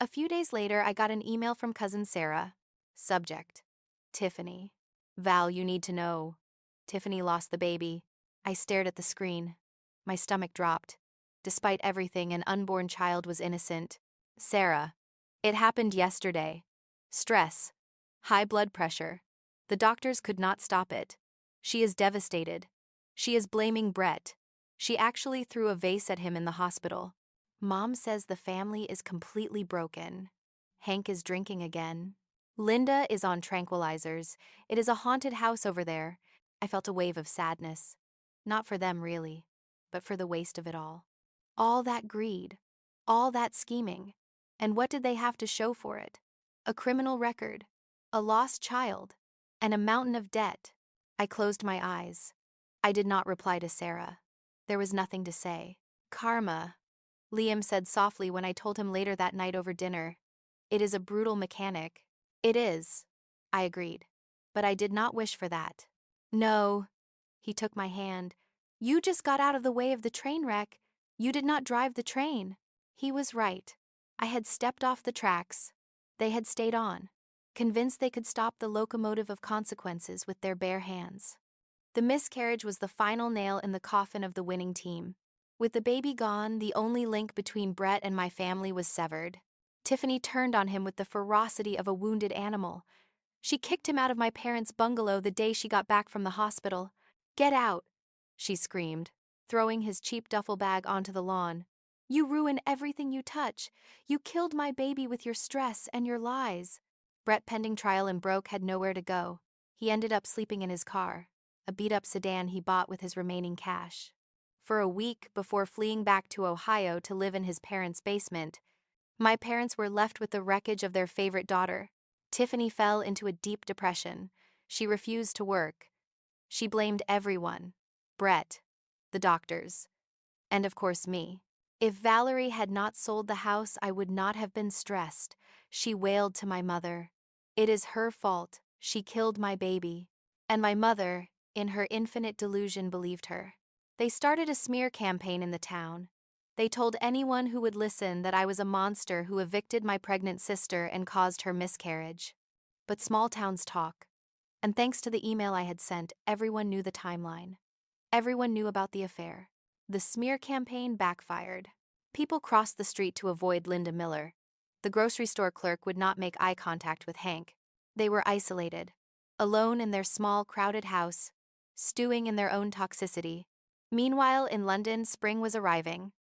A few days later, I got an email from cousin Sarah. Subject: Tiffany. Val, you need to know. Tiffany lost the baby. I stared at the screen. My stomach dropped. Despite everything, an unborn child was innocent. Sarah. It happened yesterday. Stress. High blood pressure. The doctors could not stop it. She is devastated. She is blaming Brett. She actually threw a vase at him in the hospital. Mom says the family is completely broken. Hank is drinking again. Linda is on tranquilizers. It is a haunted house over there. I felt a wave of sadness. Not for them, really, but for the waste of it all. All that greed. All that scheming. And what did they have to show for it? A criminal record. A lost child. And a mountain of debt. I closed my eyes. I did not reply to Sarah. There was nothing to say. Karma, Liam said softly when I told him later that night over dinner. It is a brutal mechanic. It is, I agreed. But I did not wish for that. No. He took my hand. You just got out of the way of the train wreck. You did not drive the train. He was right. I had stepped off the tracks. They had stayed on, convinced they could stop the locomotive of consequences with their bare hands. The miscarriage was the final nail in the coffin of the winning team. With the baby gone, the only link between Brett and my family was severed. Tiffany turned on him with the ferocity of a wounded animal. She kicked him out of my parents' bungalow the day she got back from the hospital. Get out, she screamed, throwing his cheap duffel bag onto the lawn. You ruin everything you touch. You killed my baby with your stress and your lies. Brett, pending trial in Broke, had nowhere to go. He ended up sleeping in his car, a beat-up sedan he bought with his remaining cash. For a week before fleeing back to Ohio to live in his parents' basement, my parents were left with the wreckage of their favorite daughter. Tiffany fell into a deep depression. She refused to work. She blamed everyone. Brett, the doctors, and of course me. If Valerie had not sold the house, I would not have been stressed, she wailed to my mother. It is her fault. She killed my baby. And my mother, in her infinite delusion, believed her. They started a smear campaign in the town. They told anyone who would listen that I was a monster who evicted my pregnant sister and caused her miscarriage. But small towns talk. And thanks to the email I had sent, everyone knew the timeline. Everyone knew about the affair. The smear campaign backfired. People crossed the street to avoid Linda Miller. The grocery store clerk would not make eye contact with Hank. They were isolated, alone in their small, crowded house, stewing in their own toxicity. Meanwhile, in London, spring was arriving.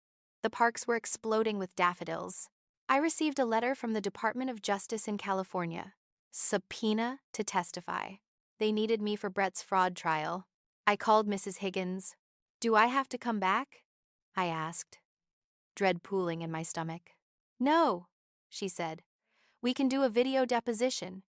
The parks were exploding with daffodils. I received a letter from the Department of Justice in California. Subpoena to testify. They needed me for Brett's fraud trial. I called Mrs. Higgins. Do I have to come back? I asked, dread pooling in my stomach. No, she said. We can do a video deposition.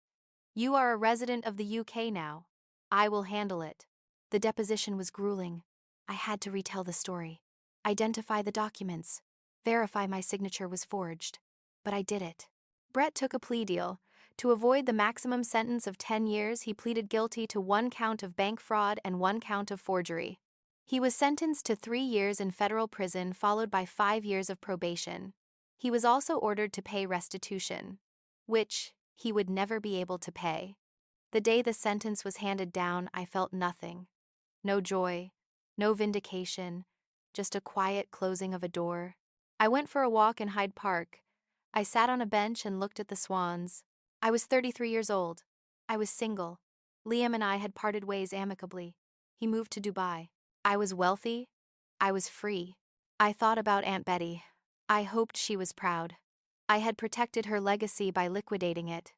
You are a resident of the UK now. I will handle it. The deposition was grueling. I had to retell the story, identify the documents, verify my signature was forged. But I did it. Brett took a plea deal. To avoid the maximum sentence of 10 years, he pleaded guilty to 1 count of bank fraud and 1 count of forgery. He was sentenced to 3 years in federal prison, followed by 5 years of probation. He was also ordered to pay restitution, which he would never be able to pay. The day the sentence was handed down, I felt nothing. No joy, no vindication, just a quiet closing of a door. I went for a walk in Hyde Park. I sat on a bench and looked at the swans. I was 33 years old. I was single. Liam and I had parted ways amicably. He moved to Dubai. I was wealthy. I was free. I thought about Aunt Betty. I hoped she was proud. I had protected her legacy by liquidating it.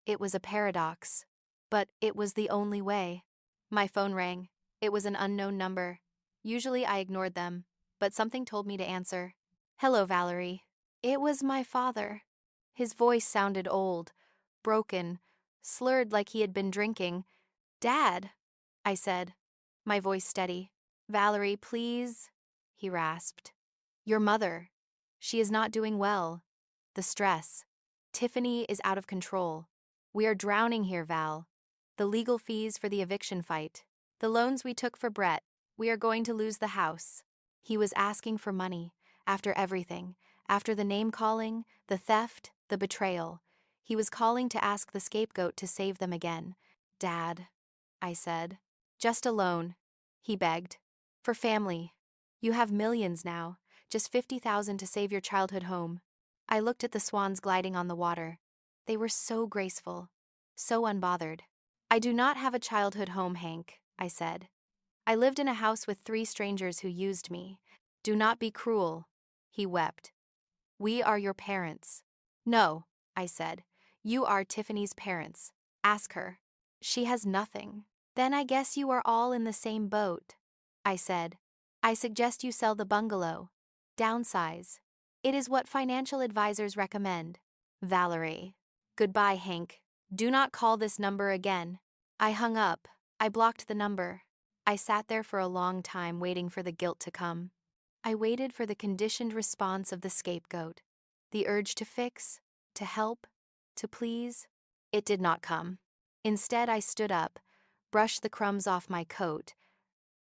It was a paradox. But it was the only way. My phone rang. It was an unknown number. Usually I ignored them, but something told me to answer. Hello, Valerie. It was my father. His voice sounded old, broken, slurred like he had been drinking. Dad, I said, my voice steady. Valerie, please, he rasped. Your mother. She is not doing well. The stress. Tiffany is out of control. We are drowning here, Val. The legal fees for the eviction fight. The loans we took for Brett. We are going to lose the house. He was asking for money, after everything, after the name-calling, the theft, the betrayal. He was calling to ask the scapegoat to save them again. Dad, I said. Just a loan, he begged. For family. You have millions now, just 50,000 to save your childhood home. I looked at the swans gliding on the water. They were so graceful, so unbothered. I do not have a childhood home, Hank, I said. I lived in a house with 3 strangers who used me. Do not be cruel, he wept. We are your parents. No, I said. You are Tiffany's parents. Ask her. She has nothing. Then I guess you are all in the same boat, I said. I suggest you sell the bungalow. Downsize. It is what financial advisors recommend. Valerie. Goodbye, Hank. Do not call this number again. I hung up. I blocked the number. I sat there for a long time waiting for the guilt to come. I waited for the conditioned response of the scapegoat. The urge to fix, to help, to please. It did not come. Instead, I stood up, brushed the crumbs off my coat,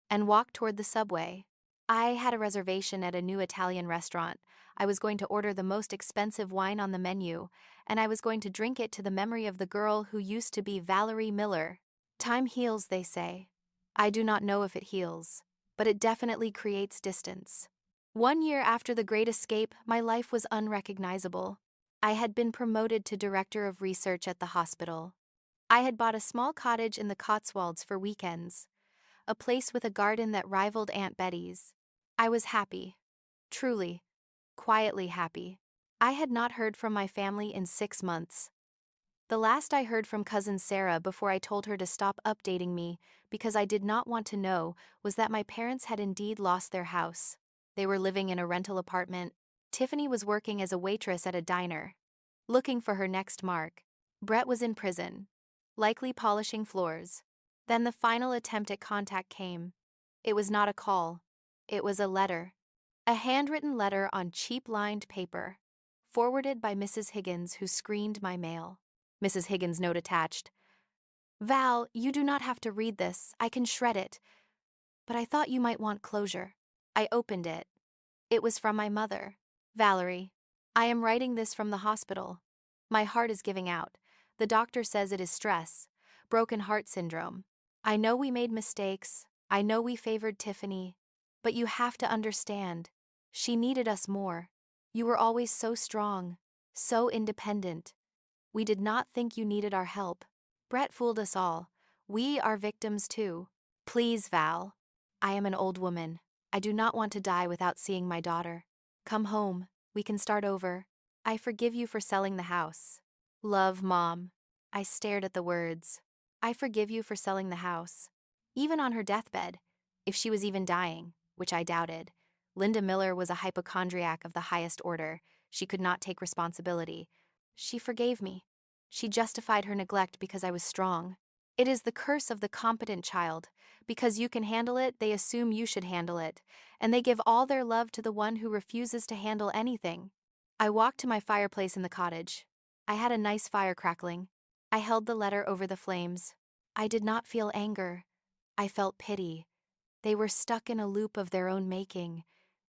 and walked toward the subway. I had a reservation at a new Italian restaurant. I was going to order the most expensive wine on the menu, and I was going to drink it to the memory of the girl who used to be Valerie Miller. Time heals, they say. I do not know if it heals, but it definitely creates distance. 1 year after the Great Escape, my life was unrecognizable. I had been promoted to director of research at the hospital. I had bought a small cottage in the Cotswolds for weekends, a place with a garden that rivaled Aunt Betty's. I was happy. Truly, quietly happy. I had not heard from my family in 6 months. The last I heard from cousin Sarah before I told her to stop updating me because I did not want to know was that my parents had indeed lost their house. They were living in a rental apartment. Tiffany was working as a waitress at a diner, looking for her next mark. Brett was in prison, likely polishing floors. Then the final attempt at contact came. It was not a call. It was a letter. A handwritten letter on cheap lined paper, forwarded by Mrs. Higgins, who screened my mail. Mrs. Higgins' note attached. Val, you do not have to read this. I can shred it. But I thought you might want closure. I opened it. It was from my mother. Valerie, I am writing this from the hospital. My heart is giving out. The doctor says it is stress, broken heart syndrome. I know we made mistakes. I know we favored Tiffany. But you have to understand. She needed us more. You were always so strong, so independent. We did not think you needed our help. Brett fooled us all. We are victims too. Please, Val. I am an old woman. I do not want to die without seeing my daughter. Come home. We can start over. I forgive you for selling the house. Love, Mom. I stared at the words. I forgive you for selling the house. Even on her deathbed, if she was even dying, which I doubted. Linda Miller was a hypochondriac of the highest order. She could not take responsibility. She forgave me. She justified her neglect because I was strong. It is the curse of the competent child. Because you can handle it, they assume you should handle it, and they give all their love to the one who refuses to handle anything. I walked to my fireplace in the cottage. I had a nice fire crackling. I held the letter over the flames. I did not feel anger. I felt pity. They were stuck in a loop of their own making,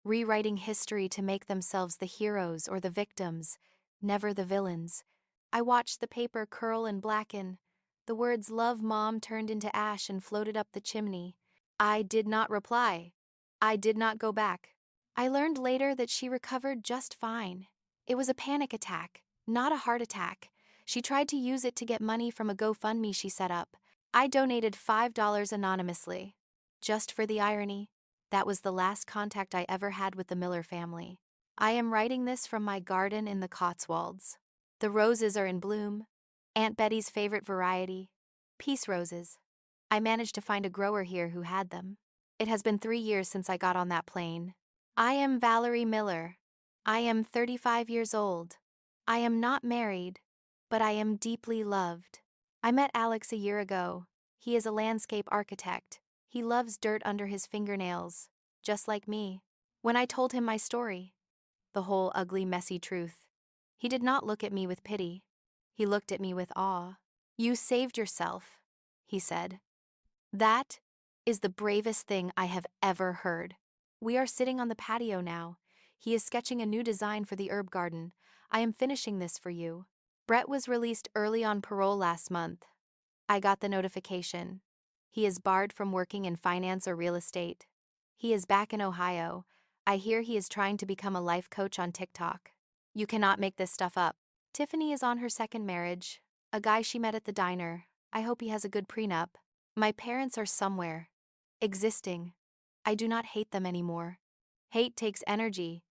rewriting history to make themselves the heroes or the victims, never the villains. I watched the paper curl and blacken. The words "Love, Mom" turned into ash and floated up the chimney. I did not reply. I did not go back. I learned later that she recovered just fine. It was a panic attack, not a heart attack. She tried to use it to get money from a GoFundMe she set up. I donated $5 anonymously. Just for the irony, that was the last contact I ever had with the Miller family. I am writing this from my garden in the Cotswolds. The roses are in bloom. Aunt Betty's favorite variety, peace roses. I managed to find a grower here who had them. It has been 3 years since I got on that plane. I am Valerie Miller. I am 35 years old. I am not married, but I am deeply loved. I met Alex a year ago. He is a landscape architect. He loves dirt under his fingernails, just like me. When I told him my story, the whole ugly, messy truth, he did not look at me with pity. He looked at me with awe. "You saved yourself," he said. "That is the bravest thing I have ever heard." We are sitting on the patio now. He is sketching a new design for the herb garden. I am finishing this for you. Brett was released early on parole last month. I got the notification. He is barred from working in finance or real estate. He is back in Ohio. I hear he is trying to become a life coach on TikTok. You cannot make this stuff up. Tiffany is on her second marriage. A guy she met at the diner. I hope he has a good prenup. My parents are somewhere. Existing. I do not hate them anymore. Hate takes energy.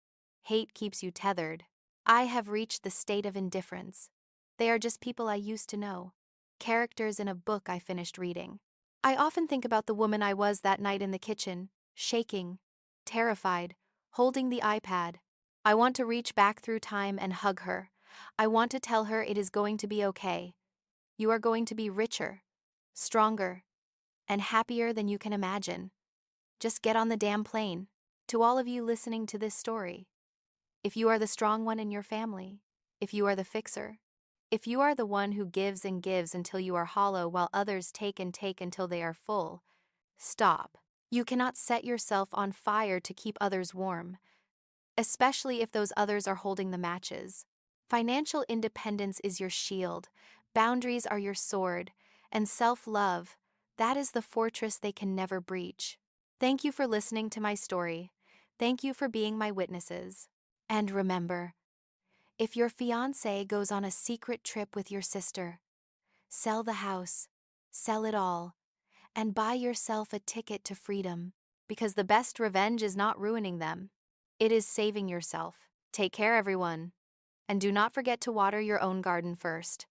Hate keeps you tethered. I have reached the state of indifference. They are just people I used to know. Characters in a book I finished reading. I often think about the woman I was that night in the kitchen, shaking, terrified, holding the iPad. I want to reach back through time and hug her. I want to tell her it is going to be okay. You are going to be richer, stronger, and happier than you can imagine. Just get on the damn plane. To all of you listening to this story, if you are the strong one in your family, if you are the fixer, if you are the one who gives and gives until you are hollow while others take and take until they are full, stop. You cannot set yourself on fire to keep others warm, especially if those others are holding the matches. Financial independence is your shield, boundaries are your sword, and self-love, that is the fortress they can never breach. Thank you for listening to my story. Thank you for being my witnesses. And remember, if your fiancé goes on a secret trip with your sister, sell the house, sell it all, and buy yourself a ticket to freedom, because the best revenge is not ruining them. It is saving yourself. Take care, everyone. And do not forget to water your own garden first.